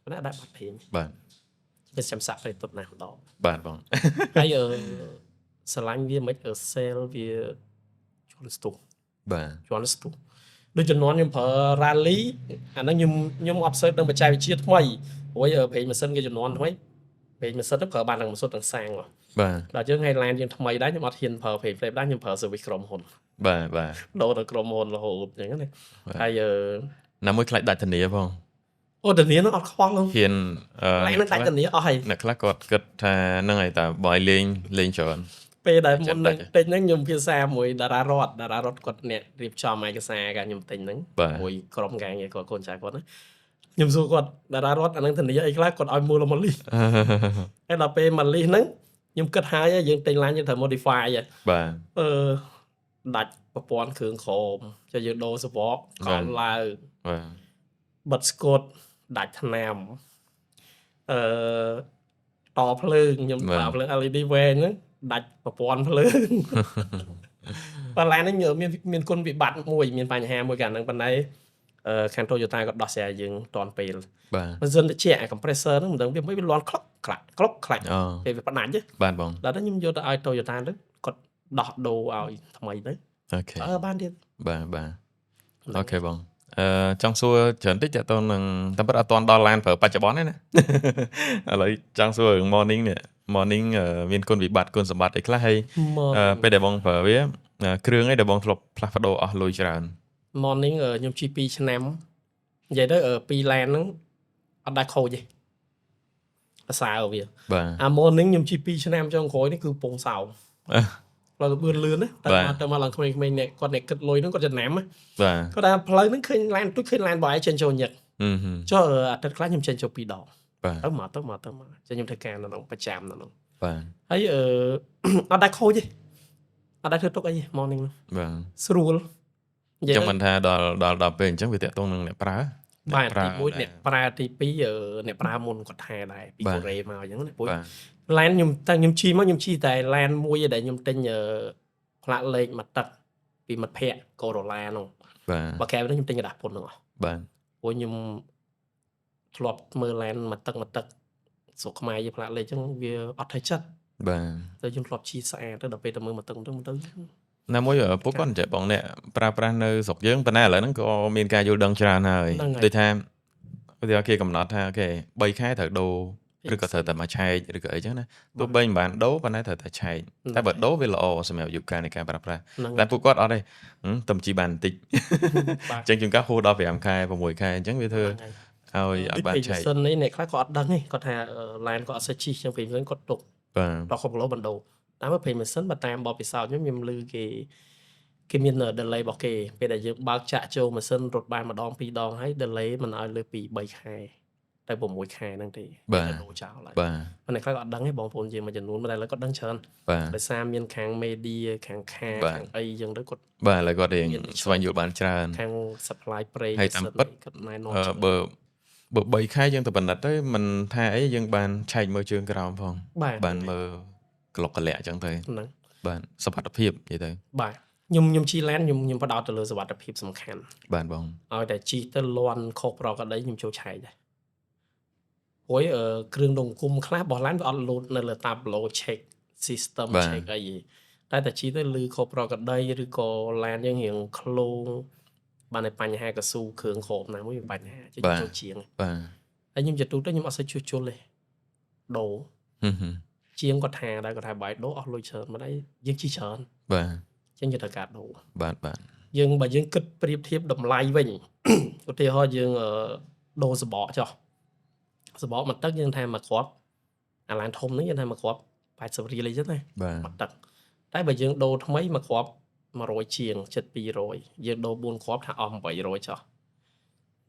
ប៉ុន្តែដាក់បាត់ពេញបាទវាចាំសាក់ទៅទុតណាស់ម្ដងបាទបងហើយស្រឡាញ់វាមិនsale វាជន់ស្ទុះបាទជន់ស្ទុះដូចចំនួនខ្ញុំប្រើ rally អាហ្នឹងខ្ញុំ observe នឹងបច្ចេកវិទ្យាថ្មីព្រោះប្រេងម៉ាស៊ីនគេចំនួនថ្មីប្រេងម៉ាស៊ីនទៅប្រើបានទាំងម៉ាស៊ីនទាំងសាំងបាទដល់យើងឲ្យ line យើងថ្មីដែរខ្ញុំអត់ហ៊ានប្រើប្រេង flip ដែរខ្ញុំប្រើ service ក្រុមហ៊ុនបាទដូរទៅក្រុមហ៊ុនរហូតអញ្ចឹងណាហើយណាមួយខ្លាចដាច់ធានាផងអូធានានោះអត់ខ្វល់ហ្នឹងហ៊ានឡើងនឹងដាច់ធានាអស់ហើយអ្នកខ្លះគាត់គិតថាហ្នឹងហើយតើបើឲ្យលេងច្រើនពេលដែលមុននឹងទិញហ្នឹងខ្ញុំភាសាមួយតារារដ្ឋគាត់អ្នករៀបចំឯកសារការខ្ញុំទិញហ្នឹងមួយក្រុមការងារគាត់កូនចៅគាត់ណាខ្ញុំសួរគាត់តារារដ្ឋអាហ្នឹងធានាអីខ្លះគាត់ឲ្យមូលមកលីសហើយដល់ពេលមកលីសហ្នឹងខ្ញុំគិតហើយយើងទិញឡានយើងត្រូវ modify បាទដាច់ប្រព័ន្ធគ្រឿងក្រោមចុះយើងដូរសបកកលឡើងបាទបិទស្គតដាច់ថ្នាំតភ្លើងខ្ញុំប្រើភ្លើង LED វែងហ្នឹងដាច់ប្រព័ន្ធភ្លើងប៉ុន្តែនេះមានគុណវិបត្តិមួយមានបញ្ហាមួយកាលហ្នឹងប៉ុន្តែខាង Toyota ក៏ដោះស្រាយយើងតាន់ពេលបាទម៉ាស៊ីនត្រជាក់អា compressor ហ្នឹងមិនដឹងវាមិនវាលាន់ក្លាច់ពេលវាផ្ដាច់បាទបងដល់ទៅខ្ញុំយកទៅឲ្យ Toyota ទៅគាត់ដោះដូរឲ្យថ្មីទៅអូខេបានទៀតបាទអូខេបងចង់សួរច្រើនតិចតើតើនឹងតែពិតអត់ទាន់ដល់ឡានប្រើបច្ចុប្បន្នទេណាឥឡូវចង់សួររឿង morning នេះ morning មានគុណវិបត្តិគុណសម្បត្តិអីខ្លះហើយពេលដែលបងប្រើវាគ្រឿងអីដែលបងធ្លាប់ផ្លាស់ប្ដូរអស់លុយច្រើន morning ខ្ញុំជិះ2ឆ្នាំនិយាយទៅ2ឡានហ្នឹងអត់ដាច់ខូចទេអាសាវាបាទអា morning ខ្ញុំជិះ2ឆ្នាំចុងក្រោយនេះគឺពងសោផ្លូវលឿនណាតែមកឡើងក្មេងៗអ្នកគាត់អ្នកគិតលុយហ្នឹងគាត់ចំណាំបាទគាត់ថាផ្លូវហ្នឹងឃើញឡានទូចឃើញឡានបងឯងចេញចូលញឹកចុះអាទិត្យខ្លះខ្ញុំចេញចូល2ដងទៅមកចឹងខ្ញុំធ្វើការនៅក្នុងប្រចាំនៅក្នុង បាទ ហើយអត់ដែរខូចទេអត់ដែរធ្វើទុកអី morning បាទ ស្រួលនិយាយ ចឹងមិនថាដល់ពេលអញ្ចឹងវាតាក់ទងនឹងអ្នកប្រើ បាទទី1អ្នកប្រើទី2អ្នកប្រើមុនគាត់ថាដែរពីកូរ៉េមកអញ្ចឹងណាព្រោះ LAN ខ្ញុំជិះមកខ្ញុំជិះតែ LAN មួយដែលខ្ញុំទិញផ្លាកលេខមកទឹកពីមិត្តភ័ក្ដិ Corolla នោះ បាទ បើកែវនេះខ្ញុំទិញกระดาษពុនហ្នឹងអស់ បាទ ព្រោះខ្ញុំធ្លាប់មើល LAN មកទឹកស្រុកខ្មែរយើងផ្លាកលេខអញ្ចឹងវាអត់ថៃចិត្ត បាទ តែខ្ញុំធ្លាប់ជិះស្អាតទៅដល់ពេលទៅមើលមកទឹកទៅណាមួយពួកគាត់ចេះបងអ្នកប្រើប្រាស់នៅស្រុកយើងប៉ុន្តែឥឡូវហ្នឹងក៏មានការយល់ដឹងច្រើនហើយដូចថាគេកំណត់ថាអូខេ3ខែត្រូវដូរឬក៏ត្រូវតែមកឆែកឬក៏អីចឹងណាទោះបីមិនបានដូរប៉ុន្តែត្រូវតែឆែកតែបើដូរវាល្អសម្រាប់អាយុកាលនៃការប្រើប្រាស់តែពួកគាត់អត់ទេតែជីបានបន្តិចអញ្ចឹងជួនកាលហួសដល់5ខែ6ខែអញ្ចឹងវាធ្វើឲ្យអត់បានឆែក សិននេះអ្នកខ្លះក៏អត់ដឹងទេគាត់ថា LAN ក៏អត់សូវជិះចឹងពេលហ្នឹងគាត់ទុក បាទ ដល់គីឡូបណ្ដោតែមើលពេលម៉ាស៊ីនបើតាមបបពិសោធន៍ខ្ញុំឮគេមាន delay របស់គេពេលដែលយើងបើកចាក់ចូលម៉ាស៊ីនរត់បានម្ដង2ដងហើយ delay មិនឲ្យលើពី3ខែទៅ6ខែហ្នឹងទេដូរចោលហើយប៉ុន្តែខ្លះក៏អត់ដឹងទេបងប្អូនយើងមួយចំនួនតែឥឡូវគាត់ដឹងច្រើនដោយសារមានខាង media ខាងខាងអីចឹងទៅគាត់បាទឥឡូវគាត់រៀងស្វែងយល់បានច្រើន ខាង supply ប្រេង ហើយតាមពិត គាត់ណែនាំ បើ3ខែយើងទៅបណ្ឌិតទៅមិនថាអីយើងបានឆែកមើលជើងក្រោមផងបានមើលក្លុកក្លាក់អញ្ចឹងទៅហ្នឹងបាទសុវត្ថិភាពនិយាយទៅបាទខ្ញុំជិះ LAN ខ្ញុំផ្ដោតទៅលើសុវត្ថិភាពសំខាន់បាទបងឲ្យតែជិះទៅលន់ខុសប្រក្រតីខ្ញុំចូលឆែកដែរព្រោះគ្រឿងដង្គុំខ្លះរបស់ LAN វាអត់ load នៅលើ tableau check system check អីតែជិះទៅលឺខុសប្រក្រតីឬក៏ LAN យើងរៀងឃ្លោងបានតែបញ្ហាកស៊ូគ្រឿងខោបណាមួយមានបញ្ហាជិះចូលជាងបាទហើយខ្ញុំទៅទូទៅខ្ញុំអត់សូវជួសជុលទេដូរជាងគាត់ថាដែរគាត់ថាបាយដូរអស់លុយច្រើនមិនអីយើងជិះច្រើនបាទចឹងយកទៅកាត់ដូរបាទយើងបើយើងគិតប្រៀបធៀបតម្លៃវិញឧទាហរណ៍យើងដូរសបកចុះសបកមកទឹកយើងថាមកគ្រាប់អាឡានធំនេះយើងថាមកគ្រាប់80រៀលអីចឹងណាមកទឹកតែបើយើងដូរថ្មីមកគ្រាប់100ជាង700យើងដូរ4គ្រាប់ថាអស់800ចុះ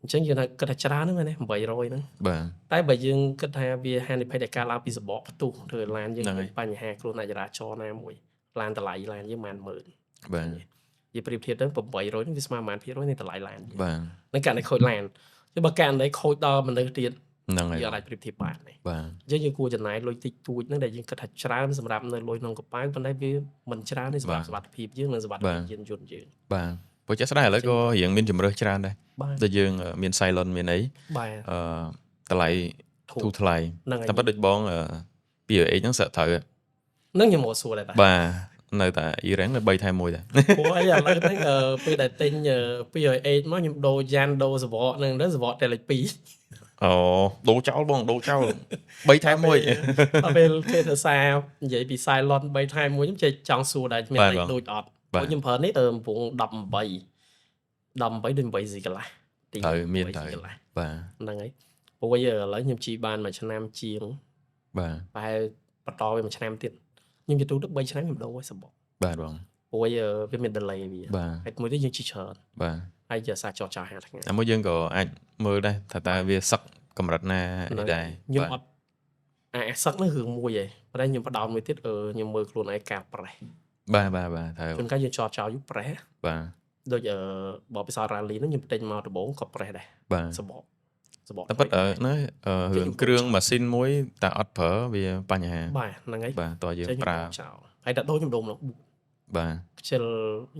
អញ្ចឹងយើងថាគិតថាច្រើនហ្នឹងមែនទេ800ហ្នឹងបាទតែបើយើងគិតថាវាហានិភ័យដែលកើតឡើងពីសបកផ្ទុះធ្វើឡានយើងមានបញ្ហាគ្រោះថ្នាក់ចរាចរណ៍ណាមួយឡានតម្លៃឡានយើង100,000បាទនិយាយប្រៀបធៀបទៅ800នេះវាស្មើ1%នៃតម្លៃឡានបាទនឹងករណីខូចឡានchứ បើករណីខូចដល់មនុស្សទៀតហ្នឹងហើយយើងអាចប្រៀបធៀបបានទេបាទយើងគួរចំណាយលុយតិចតួចហ្នឹងដែលយើងគិតថាច្រើនសម្រាប់នៅលុយក្នុងកប៉ាល់ប៉ុន្តែវាមិនច្រើនទេសម្រាប់សុវត្ថិភាពយើងនិងសុវត្ថិភាពយានយន្តយើងបាទព្រោះចាស់ស្ដាយឥឡូវក៏រៀងមានជំរើសច្រើនដែរដូចយើងមាន silent មានអីតម្លៃធូរថ្លៃតែប៉ុតដូចបង2AX ហ្នឹងសឹកត្រូវហ្នឹងខ្ញុំមកសួរដែរបាទនៅតែ Iran នៅ3ថែម1ដែរព្រោះអីឥឡូវហ្នឹងពេលដែលទិញ 2AX មកខ្ញុំដូរយ៉ានដូរសបកហ្នឹងទៅសបកតែលេខ2អូដូរចោលបងដូរចោល3ថែម1ដល់ពេលគេទៅសារនិយាយពី silent 3ថែម1ខ្ញុំចេះចង់សួរដែរមានលេខដូចអត់ព្រោះខ្ញុំប្រើនេះកំពុង18ដូច8ស៊ីកន្លះទីមានទៅបាទហ្នឹងហើយព្រោះឥឡូវខ្ញុំជីបាន1ឆ្នាំជាងបាទប្រហែលបន្តវា1ឆ្នាំទៀតខ្ញុំជិះទូទៅ3ឆ្នាំខ្ញុំដូរឲ្យសបកបាទបងព្រោះវាមាន delay វាហើយមួយទៀតយើងជីច្រើនបាទហើយជាសារចោះ5ថ្ងៃតែមួយយើងក៏អាចមើលដែរថាតើវាសឹកកម្រិតណាដែរខ្ញុំអត់សឹកនេះរឿងមួយឯងប៉ុន្តែខ្ញុំបដោតមួយទៀតខ្ញុំមើលខ្លួនឯងការប្រេះបាទទៅជួនកាលយើងចោះយូរប្រេះបាទដូចបបពិសោធន៍ rally ហ្នឹងខ្ញុំទិញមកដំបូងក៏ប្រេះដែរសបកតែប៉ុតណារឿងគ្រឿងម៉ាស៊ីនមួយតែអត់ប្រើវាបញ្ហាបាទហ្នឹងហើយបាទតើយើងប្រើហើយតែដូរខ្ញុំដូរម្ដងបាទខ្ជិល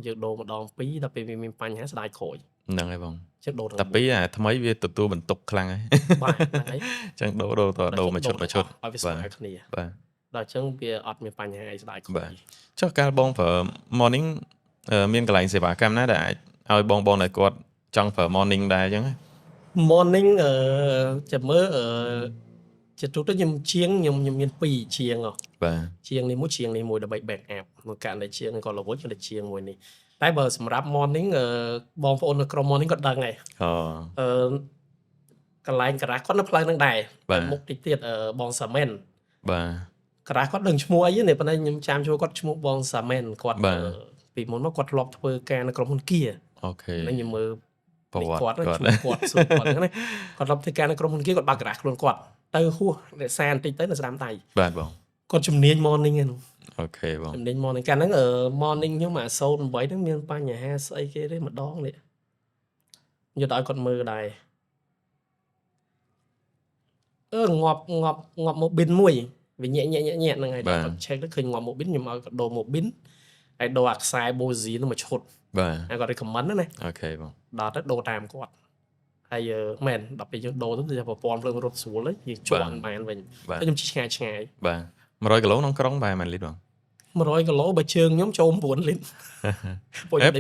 យើងដូរម្ដង2ដល់ពេលវាមានបញ្ហាស្ដាយក្រូចហ្នឹងហើយបងចឹងដូរតែពីអាថ្មីវាទទួលបន្ទុកខ្លាំងហើយបាទហ្នឹងហើយចឹងដូរមួយឈុតឲ្យវាស្មើគ្នាបាទដល់ចឹងវាអត់មានបញ្ហាអីស្ដាយក្រូចបាទចុះកាលបងប្រើ morning មានកន្លែងសេវាកម្មណាដែលអាចឲ្យបងដែលគាត់ចង់ប្រើ morning ដែរចឹង morning ចាំមើលជាទូទៅខ្ញុំមាន2ជាងបាទជាងនេះមួយដើម្បី back up មួយករណីជាងក៏ល្វត់ទៅជាងមួយនេះតែបើសម្រាប់ morning បងប្អូននៅក្រុម morning គាត់ដឹងហើយកន្លែងការ៉ាគាត់នៅផ្លូវហ្នឹងដែរមុខតិចទៀតបងសាមែនបាទការ៉ាគាត់ដឹងឈ្មោះអីទេប៉ុន្តែខ្ញុំចាំឈ្មោះគាត់ឈ្មោះបងសាមែនគាត់ពីមុនមកគាត់ធ្លាប់ធ្វើការនៅក្រុមហ៊ុនគៀអូខេហ្នឹងខ្ញុំមើលប្រវត្តិគាត់ហ្នឹងណាគាត់ធ្លាប់ធ្វើការនៅក្រុមហ៊ុនគៀគាត់បើកការ៉ាខ្លួនគាត់ទៅហួសរក្សាបន្តិចទៅនៅស្ដាំដៃបាទបង គាត់ជំនាញ morning ហ្នឹង អូខេបង ជំនាញ morning កាលហ្នឹងmorning ខ្ញុំអា08ហ្នឹងមានបញ្ហាស្អីគេទេម្ដងនេះយកដល់ឲ្យគាត់មើលដែរងាប់មកប៊ិនមួយវាញាក់ហ្នឹងហើយដល់គាត់ check ទៅឃើញងាប់មកប៊ិនខ្ញុំឲ្យគាត់ដូរមកប៊ិនហើយដូរអាខ្សែ Bozy ហ្នឹងមកឈុត បាទ ហើយគាត់ recommend ណា អូខេបង ដល់ទៅដូរតាមគាត់ហើយមែនដល់ពេលយើងដូរទៅគឺប្រព័ន្ធភ្លើងរត់ស្រួលហើយយើងជាប់បានវិញតែខ្ញុំជិះឆ្ងាយបាទ100គីឡូក្នុងក្រុងប្រហែលលីត្របង100គីឡូបើជើងខ្ញុំចូល9លីត្រ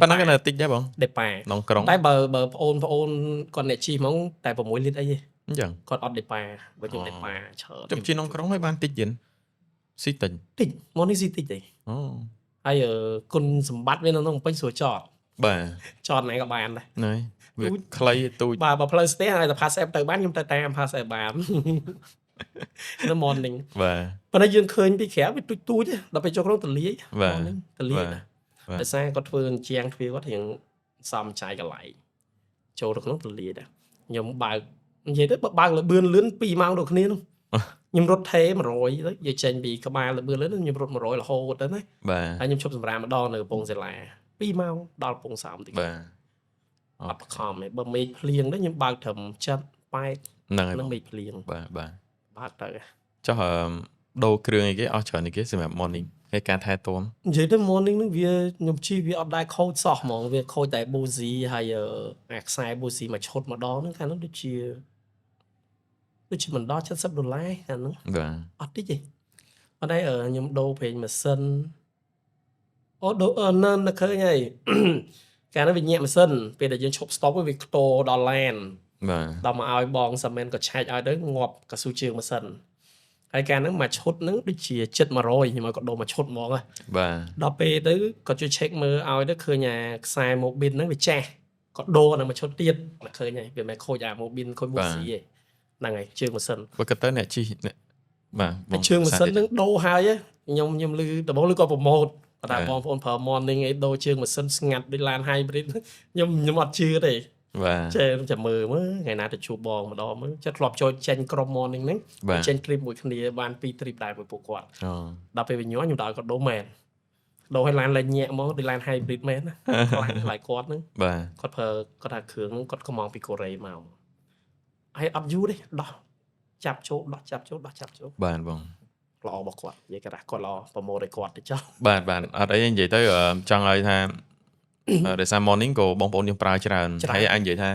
ប៉ុណ្ណឹងក៏តិចដែរបង ដេប៉ា ក្នុងក្រុង តែបើប្អូនគាត់អ្នកជីហ្មងតែ6លីត្រអីទេ អញ្ចឹង គាត់អត់ដេប៉ាបើខ្ញុំដេប៉ាច្រើន ខ្ញុំជិះក្នុងក្រុងហើយបានតិចទៀតស៊ីតិច មកនេះស៊ីតិចទេ អូ ហើយគុណសម្បត្តិវានៅក្នុងពេញស្រួលចត បាទ ចតណាក៏បានដែរ ហ្នឹងវាខ្លីទូច បាទបើផ្លូវស្ទះហើយតែ pass app ទៅបានខ្ញុំទៅតាម pass app បាននៅ morning បាទ ប៉ុន្តែយើងឃើញពីក្រៅវាទូចដល់ពេលចូលក្នុងទលាយ បាទ ទលាយដោយសារគាត់ធ្វើអញ្ជាងទ្វារគាត់រៀងសំចាយកន្លែងចូលទៅក្នុងទលាយដែរខ្ញុំបើកនិយាយទៅបើកលបឿនលឿន2ម៉ោងដូចគ្នានោះខ្ញុំរត់ថេ100ទៅយកចេញពីក្បាលលបឿនលឿនខ្ញុំរត់100រហូតទៅណា បាទ ហើយខ្ញុំឈប់សម្រាមម្ដងនៅកំពង់សិលា2ម៉ោងដល់កំពង់សោមតិច បាទ អត់ខំទេបើមេឃភ្លៀងទៅខ្ញុំបើកត្រឹម7 8 ហ្នឹងហើយ នឹងមេឃភ្លៀង បាទបាទ បើកទៅ ចុះដូរគ្រឿងអីគេអស់ច្រើនអីគេសម្រាប់ morning ហើយការថែទាំ និយាយទៅ morning ហ្នឹងវាខ្ញុំជិះវាអត់ដែរខូចសោះហ្មងវាខូចតែ Bozy ហើយអាខ្សែ Bozy មកឈុតម្ដងហ្នឹងខាងហ្នឹងដូចជាមិនដល់$70ខាងហ្នឹង បាទ អត់តិចទេប៉ុន្តែខ្ញុំដូរប្រេងម៉ាស៊ីនដូរនៅឃើញហើយ កាលហ្នឹងវាញាក់ម៉ាស៊ីនពេលដែលយើងឈប់ stop វាខ្ទោដល់ឡាន បាទ ដល់មកឲ្យបងសាមែនក៏ឆែកឲ្យទៅងាប់កស៊ូជើងម៉ាស៊ីនហើយកាលហ្នឹងមកឈុតហ្នឹងដូចជាចិត្ត100ខ្ញុំឲ្យគាត់ដូរមកឈុតហ្មង បាទ ដល់ពេលទៅគាត់ជួយ check មើលឲ្យទៅឃើញអាខ្សែ Mobin ហ្នឹងវាចាស់គាត់ដូរអាហ្នឹងមកឈុតទៀតមកឃើញហើយវាមិនខូចអា Mobin ខូច Bozy ទេហ្នឹងហើយជើងម៉ាស៊ីន បើគាត់ទៅអ្នកជិះបាទ ជើងម៉ាស៊ីនហ្នឹងដូរហើយខ្ញុំឮដំបូងគាត់ប្រម៉ូទគាត់ថាបងប្អូនប្រើ morning អីដូរជើងម៉ាស៊ីនស្ងាត់ដូចឡាន hybrid ខ្ញុំអត់ជឿទេ បាទ ចាំមើលថ្ងៃណាទៅជួបបងម្ដងមើលចិត្តធ្លាប់ចូលចេញក្រុម morning ហ្នឹងចេញ trip មួយគ្នាបាន2 trip ដែរមួយពួកគាត់ ដល់ពេលវិញខ្ញុំដល់គាត់ដូរមែនដូរឲ្យឡានលេងញាក់មកដូចឡាន hybrid មែនណាខ្លាំងខ្លាយគាត់ហ្នឹង បាទ គាត់ប្រើគាត់ថាគ្រឿងហ្នឹងគាត់កំងពីកូរ៉េមកហើយអត់យូរទេដោះចាប់ចូល បាទបង ល្អរបស់គាត់និយាយគាត់ល្អប្រម៉ូទឲ្យគាត់ទៅចុះ បាទអត់អីនិយាយទៅចង់ឲ្យថាដោយសារ morning ក៏បងប្អូនយើងប្រើច្រើនហើយអញនិយាយថា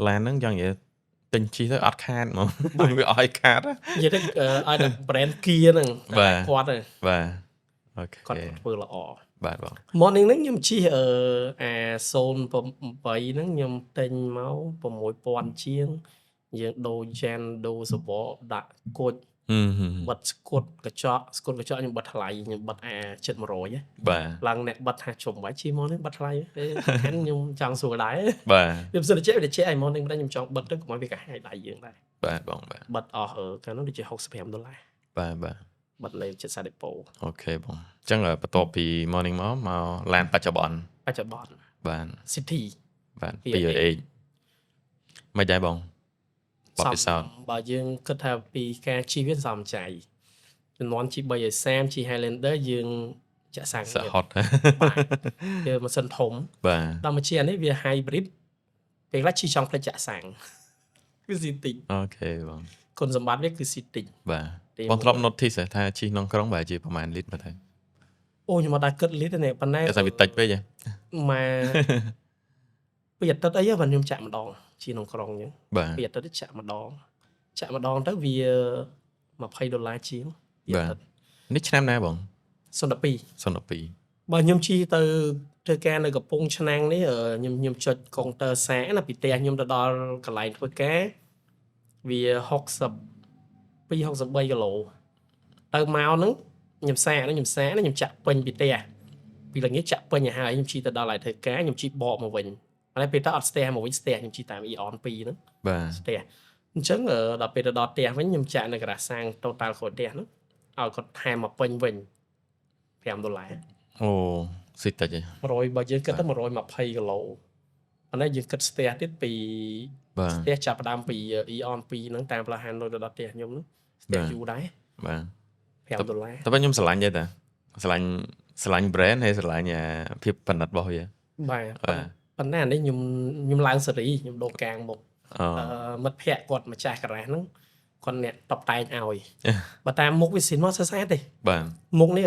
ឡានហ្នឹងចង់និយាយទិញជិះទៅអត់ខាតហ្មងវាអស់ឲ្យខាត និយាយទៅឲ្យតែ brand Kia ហ្នឹងគាត់ហ្នឹង បាទអូខេ គាត់ធ្វើល្អ បាទបង morning ហ្នឹងខ្ញុំជិះអា08ហ្នឹងខ្ញុំទិញមក6000ជាងយើងដូរ gen ដូរសបកដាក់គួច បិទស្គុតកញ្ចក់ខ្ញុំបិទថ្លៃខ្ញុំបិទអា700 បាទ ឡើងអ្នកបិទថាជុំបាយជិះមកនេះបិទថ្លៃខ្ញុំចង់សួរដែរ បាទ វាមិនសិនចេះវាចេះឲ្យមកនេះមិនដែរខ្ញុំចង់បិទទៅកុំឲ្យវាកាហាយដៃយើងដែរ បាទបងបាទ បិទអស់កាលនោះដូចជា$65 បាទបាទ បិទលេខចិត្តសាដេប៉ូ អូខេបងអញ្ចឹងបន្ទាប់ពី morning មកឡានបច្ចុប្បន្ន បាទ City បាទ 208 មិនដែរបងបបពិសោធន៍ បើយើងគិតថាពីការជិះវាសមចៃចំនួនជិះ330ជិះ Highlander យើងចាក់សាំង សហត់ វាម៉ាស៊ីនធំ បាទ ដល់មកជិះអានេះវា hybrid ពេលខ្លះជិះចង់ផ្លេចចាក់សាំងវាស៊ីតិច អូខេបង គុណសម្បត្តិវាគឺស៊ីតិច បាទបងធ្លាប់ notice ថាជិះក្នុងក្រុងបែរជាប្រហែលលីត្រមើលទៅ អូខ្ញុំអត់ដែរគិតលីត្រទេប៉ុន្តែ តែវាតិចពេកហ៎ មកពីអាទិត្យអីបាទខ្ញុំចាក់ម្ដងជិះក្នុងក្រុងអញ្ចឹង បាទ ពីអាទិត្យចាក់ម្ដងទៅវា$20ជាង បាទនេះឆ្នាំណាបង 02 02 បើខ្ញុំជិះទៅធ្វើការនៅកំពង់ឆ្នាំងនេះខ្ញុំចុចកុងទ័រសាកណាពីផ្ទះខ្ញុំទៅដល់កន្លែងធ្វើការវា62 63គីឡូទៅមកហ្នឹងខ្ញុំសាកខ្ញុំចាក់ពេញពីផ្ទះពីល្ងាចចាក់ពេញឲ្យហើយខ្ញុំជិះទៅដល់ហើយធ្វើការខ្ញុំជិះបកមកវិញហើយពេលទៅអត់ស្ទះមកវិញស្ទះខ្ញុំជិះតាម Eon 2ហ្នឹង បាទ ស្ទះអញ្ចឹងដល់ពេលទៅដល់ផ្ទះវិញខ្ញុំចាក់នៅការ៉ាសាំង total ខូចផ្ទះហ្នឹងឲ្យគាត់ថែមមកពេញវិញ$5 អូស៊ីតិចហ៎ 100បើយើងគិតទៅ120គីឡូអានេះយើងគិតស្ទះទៀតពី បាទ ស្ទះចាប់ផ្ដើមពី Eon 2ហ្នឹងតាមផ្លូវហានដូចទៅដល់ផ្ទះខ្ញុំហ្នឹងស្ទះយូរដែរ បាទ $5 តែខ្ញុំស្រឡាញ់ទេតាស្រឡាញ់ brand ហើយស្រឡាញ់ភាពប៉និតរបស់វាបាទប៉ុន្តែអានេះខ្ញុំឡើងសេរីខ្ញុំដូរកាងមកមិត្តភ័ក្ដិគាត់ម្ចាស់ការ៉ាសហ្នឹងគាត់អ្នកតបតែងឲ្យបើតាមមុខវាស៊ីនមកស្អាតទេបាទមុខនេះ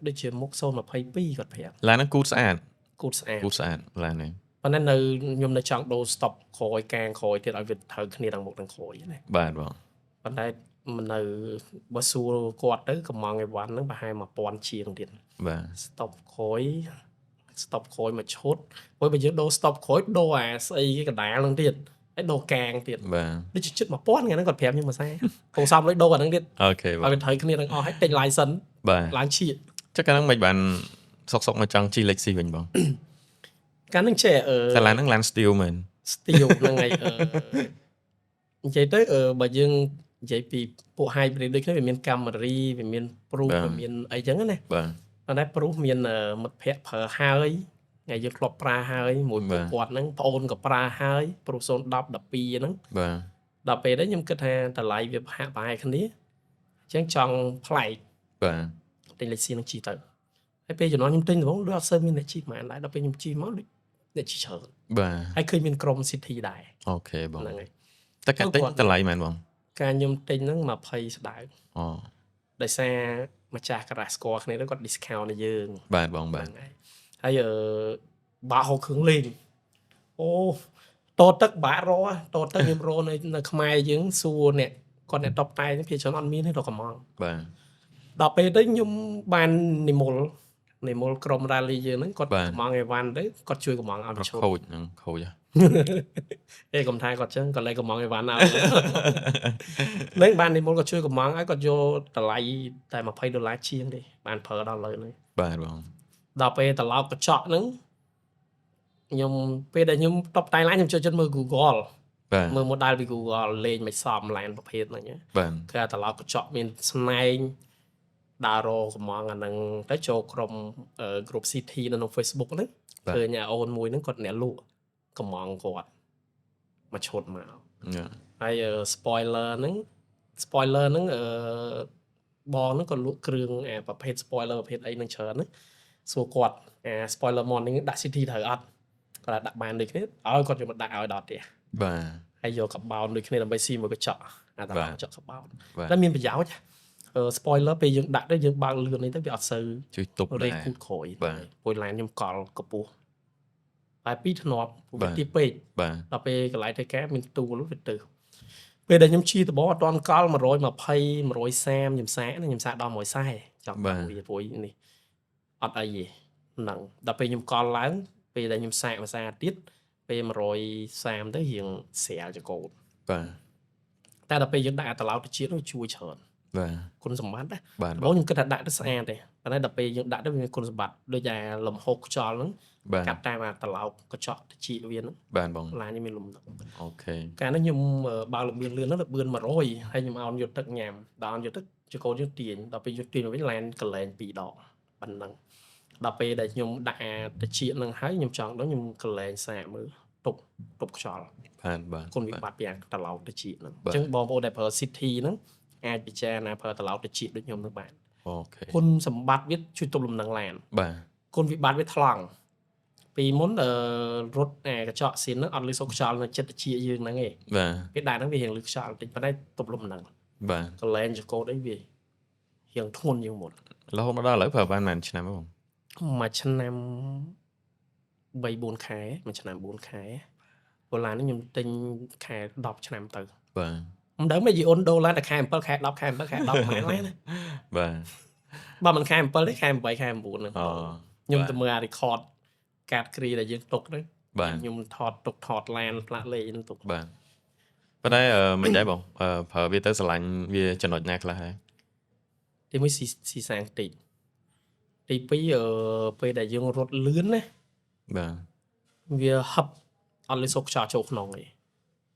ដូចជាមុខ022គាត់ប្រាប់ឡានហ្នឹងគូតស្អាតឡាននេះប៉ុន្តែនៅខ្ញុំនៅចង់ដូរ stop ក្រោយកាងក្រោយទៀតឲ្យវាត្រូវគ្នាទាំងមុខទាំងក្រោយណាបាទបងប៉ុន្តែនៅបើសួរគាត់ទៅកំងអីវ៉ាន់ហ្នឹងប្រហែល1000ជាងទៀតបាទ stop ក្រោយមួយឈុតព្រោះបើយើងដូរ stop ក្រោយដូរអាស្អីគេកដាលហ្នឹងទៀតហើយដូរកាងទៀតបាទដូចជិត1000ថ្ងៃហ្នឹងគាត់ប្រាប់ខ្ញុំមួយសាគងសំលុយដូរអាហ្នឹងទៀតអូខេបាទឲ្យត្រូវគ្នាទាំងអស់ហើយទិញ license បាទឡើងឈៀកចុះកាលហ្នឹងមិនបានសុកមកចង់ជិះ Lexi វិញបងកាលហ្នឹងចេះតែឡានហ្នឹងឡាន steel មែន steel ហ្នឹងហើយនិយាយទៅបើយើងនិយាយពីពួក hybrid ដូចគ្នាវាមាន Camry វាមាន Proof វាមានអីចឹងណាបាទប៉ុន្តែ Proof មានមិត្តភ័ក្ដិប្រើហើយថ្ងៃយើងធ្លាប់ប្រើហើយមួយពួកគាត់ហ្នឹងប្អូនក៏ប្រើហើយ Proof 010 12ហ្នឹងបាទដល់ពេលហ្នឹងខ្ញុំគិតថាតម្លៃវាហាក់ប្រហែលគ្នាអញ្ចឹងចង់ប្លែកបាទទិញ Lexi នឹងជីទៅហើយពេលជំនាន់ខ្ញុំទិញដំបូងដូចអត់សូវមានអ្នកជីប៉ុន្មានដែរដល់ពេលខ្ញុំជីមកដូចអ្នកជីច្រើនបាទហើយឃើញមានក្រុម City ដែរអូខេបងហ្នឹងហើយតែការទិញតម្លៃមែនបងការខ្ញុំទិញហ្នឹង20ស្ដើងដោយសារម្ចាស់ការ៉ាសស្គាល់គ្នាទៅគាត់ discount ឲ្យយើងបាទបងបាទហើយបាក់ហូបគ្រឿងលេងអូតទឹកបាក់រតទឹកខ្ញុំរនៅខ្មែរយើងសួរអ្នកគាត់អ្នកតបតែភាគច្រើនអត់មានទេដល់កំងបាទដល់ពេលទៅខ្ញុំបាននិមលក្រុម rally យើងហ្នឹងគាត់កំងអីវ៉ាន់ទៅគាត់ជួយកំងឲ្យឈប់ខូចហ្នឹងខូចអេកុំថាគាត់ចឹងគាត់លេកំងអីវ៉ាន់ឲ្យនឹងបាននិមលគាត់ជួយកំងឲ្យគាត់យកតម្លៃតែ$20ជាងទេបានប្រើដល់លើហ្នឹងបាទបងដល់ពេលត្រឡប់កញ្ចក់ហ្នឹងខ្ញុំពេលដែលខ្ញុំតបតែឡើងខ្ញុំចូលចិត្តមើល Google មើល model ពី Google លេងមិនសមឡានប្រភេទហ្នឹងបាទគឺត្រឡប់កញ្ចក់មានស្នែងដើររកកំងអាហ្នឹងទៅចូលក្រុម group CT នៅក្នុង Facebook ហ្នឹងឃើញអូនមួយហ្នឹងគាត់អ្នកលក់កំងគាត់មកឈុតមកហើយ spoiler ហ្នឹងបងហ្នឹងក៏លក់គ្រឿងប្រភេទ spoiler ប្រភេទអីហ្នឹងច្រើនណាសួរគាត់spoiler morning ដាក់ CT ត្រូវអត់គាត់ដាក់បានដូចគ្នាឲ្យគាត់យកមកដាក់ឲ្យដល់ផ្ទះបាទហើយយកកបោនដូចគ្នាដើម្បីស៊ីមួយកញ្ចក់អាតាកញ្ចក់កបោនតែមានប្រយោជន៍spoiler ពេលយើងដាក់ទៅយើងបើកលឿននេះទៅវាអត់សូវជួយទប់រេគូតក្រោយព្រោះឡានខ្ញុំកលកពស់តែពីធ្នាប់វាទីពេកដល់ពេលកន្លែងធ្វើការមានទូលវាទៅពេលដែលខ្ញុំជិះតបអត់ទាន់កល120 130ខ្ញុំសាកដល់140ចង់វាព្រួយនេះអត់អីទេហ្នឹងដល់ពេលខ្ញុំកលឡើងពេលដែលខ្ញុំសាកភាសាទៀតពេល130ទៅរៀងស្រាលចកោតបាទតែដល់ពេលយើងដាក់ត្រឡោកទៅជាតិនោះជួយច្រើនបាទគុណសម្បត្តិណាបាទបងខ្ញុំគិតថាដាក់ទៅស្អាតទេប៉ុន្តែដល់ពេលយើងដាក់ទៅវាមានគុណសម្បត្តិដូចតែលំហុកខ្យល់ហ្នឹងកាត់តាមត្រឡោកកញ្ចក់ទៅជាតិវាហ្នឹងបាទបងឡាននេះមានលំនឹងអូខេកាលនោះខ្ញុំបើលំបៀនលឿនហ្នឹងលបឿន100ហើយខ្ញុំអោនយកទឹកញ៉ាំដល់អោនយកទឹកចកោតយើងទាញដល់ពេលយកទាញវិញឡានកលែង2ដងប៉ុណ្ណឹងដល់ពេលដែលខ្ញុំដាក់ទៅជាតិហ្នឹងហើយខ្ញុំចង់ដល់ខ្ញុំកលែងសាកមើលទប់ខ្យល់បាទគុណវិបត្តិពីត្រឡោកទៅជាតិហ្នឹងអញ្ចឹងបងប្អូនដែលប្រើ City ហ្នឹងអាចពិចារណាប្រើត្រឡោកទៅជាតិដូចខ្ញុំនឹងបានអូខេគុណសម្បត្តិវាជួយទប់លំនឹងឡានបាទគុណវិបត្តិវាថ្លង់ពីមុនរត់កញ្ចក់ស៊ីនហ្នឹងអត់លឺសូរខ្យល់នៅចិត្តតិចយើងហ្នឹងឯងបាទពេលដែរហ្នឹងវារៀងលឺខ្យល់តិចប៉ុន្តែទប់លំនឹងបាទកលែងចកោតអីវារៀងធ្ងន់ជាងមុនរហូតមកដល់ឥឡូវប្រើបានប៉ុន្មានឆ្នាំបងមួយឆ្នាំ3-4 ខែមួយឆ្នាំ4 ខែព្រោះឡាននេះខ្ញុំទិញខែ10ឆ្នាំទៅបាទមិនដឹងមិនយីអូនដូរឡើងតែខែ7ខែ10ខែ7ខែ10ប៉ុន្មានឡើយណាបាទបើមិនខែ7ទេខែ8ខែ9ហ្នឹងខ្ញុំទៅមើលអា record កាតគ្រីដែលយើងទុកហ្នឹងខ្ញុំថតទុកថតឡានផ្លាក់លេខហ្នឹងទុកបាទប៉ុន្តែមិនដែរបងប្រើវាទៅឆ្លាញ់វាចំណុចណាខ្លះហើយទីមួយស៊ីសាំងតិចទី2ពេលដែលយើងរត់លឿនណាបាទវាហឹបអត់លឺសូរខ្យល់ចូលក្នុងទេ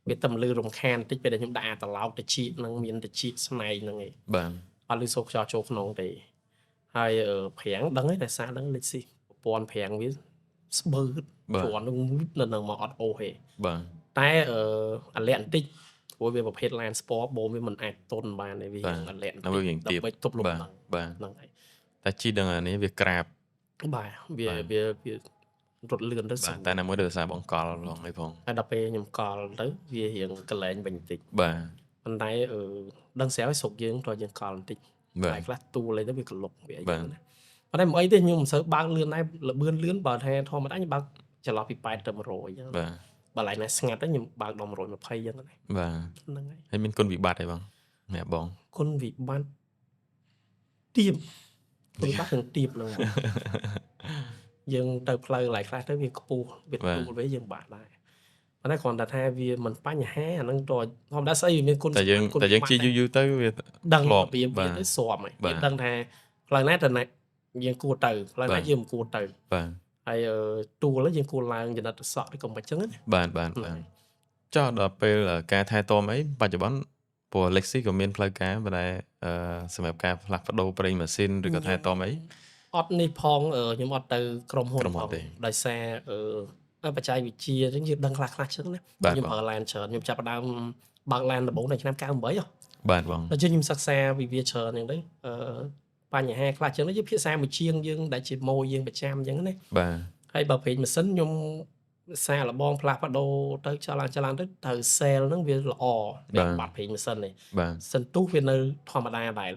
វាតែលឺរំខានតិចពេលដែលខ្ញុំដាក់ត្រឡោកទៅជីកហ្នឹងមានទៅជីកស្នែងហ្នឹងឯងបាទអត់លឺសូរខ្យល់ចូលក្នុងទេហើយប្រាំងដឹងទេតែសារដឹងលេខស៊ីប្រព័ន្ធប្រាំងវាស្បើតព្រោះនឹងនៅនឹងមកអត់អូសទេបាទតែអាលាក់បន្តិច ព្រោះវាប្រភេទ land sport បូមវាមិនអាចទន់បានទេវាអត់លាក់ដើម្បីទប់លំនឹងហ្នឹងហើយតែជីដឹងអានេះវាក្រាបបាទវារត់លឿនទៅបាទតែណាមួយដោយសារបងកលឡងអីផងហើយដល់ពេលខ្ញុំកលទៅវារៀងកលែងវិញបន្តិចបាទប៉ុន្តែដឹងស្រាប់ឲ្យស្រុកយើងតើយើងកលបន្តិចតែខ្លះទូលអីទៅវាក្លុកវាអីចឹងណាប៉ុន្តែមិនអីទេខ្ញុំមិនសូវបើកលឿនដែរលបឿនលឿនបើថាធម្មតាខ្ញុំបើកចន្លោះពី80ទៅ100អញ្ចឹងបាទបើឡៃណាស្ងាត់ទៅខ្ញុំបើកដល់120អញ្ចឹងណាបាទហ្នឹងហើយមានគុណវិបត្តិអីបងម្នាក់បងគុណវិបត្តិទៀបគុណវិបត្តិនឹងទៀបហ្នឹងយើងទៅផ្លូវឡៃខ្លះទៅវាខ្ពស់វាទូលវិញយើងបាក់ដែរប៉ុន្តែគ្រាន់តែថាវាមិនបញ្ហាអាហ្នឹងទៅធម្មតាស្អីវាមានគុណតែយើងជិះយូរទៅវាដឹងរបៀបវាទៅស្របហើយវាដឹងថាផ្លូវណាទៅណាយើងគួរទៅផ្លូវណាយើងមិនគួរទៅបាទហើយទូលយើងគួរឡើងចំណិតសក់ឬក៏មិនចឹងណាបាទចុះដល់ពេលការថែទាំអីបច្ចុប្បន្នព្រោះ Lexi ក៏មានផ្លូវការប៉ុន្តែសម្រាប់ការផ្លាស់ប្ដូរប្រេងម៉ាស៊ីនឬក៏ថែទាំអីអត់នេះផងខ្ញុំអត់ទៅក្រុមហ៊ុនផងដោយសារបច្ចេកវិទ្យាអញ្ចឹងយើងដឹងខ្លះចឹងណាខ្ញុំប្រើ LAN ច្រើនខ្ញុំចាប់ផ្ដើមបើក LAN ដំបូងនៅឆ្នាំ98បាទបងដល់ខ្ញុំសិក្សាវិវាច្រើនអញ្ចឹងទៅបញ្ហាខ្លះចឹងយើងភាសាមួយជាងយើងដែលជាម៉ូយើងប្រចាំអញ្ចឹងណាបាទហើយបើពេកម៉ាស៊ីនខ្ញុំសារលបងផ្លាស់ប្ដូរទៅចឡើងទៅត្រូវ sale ហ្នឹងវាល្អបាត់ពេកម៉ាស៊ីននេះសន្ទុះវានៅធម្មតាដែរ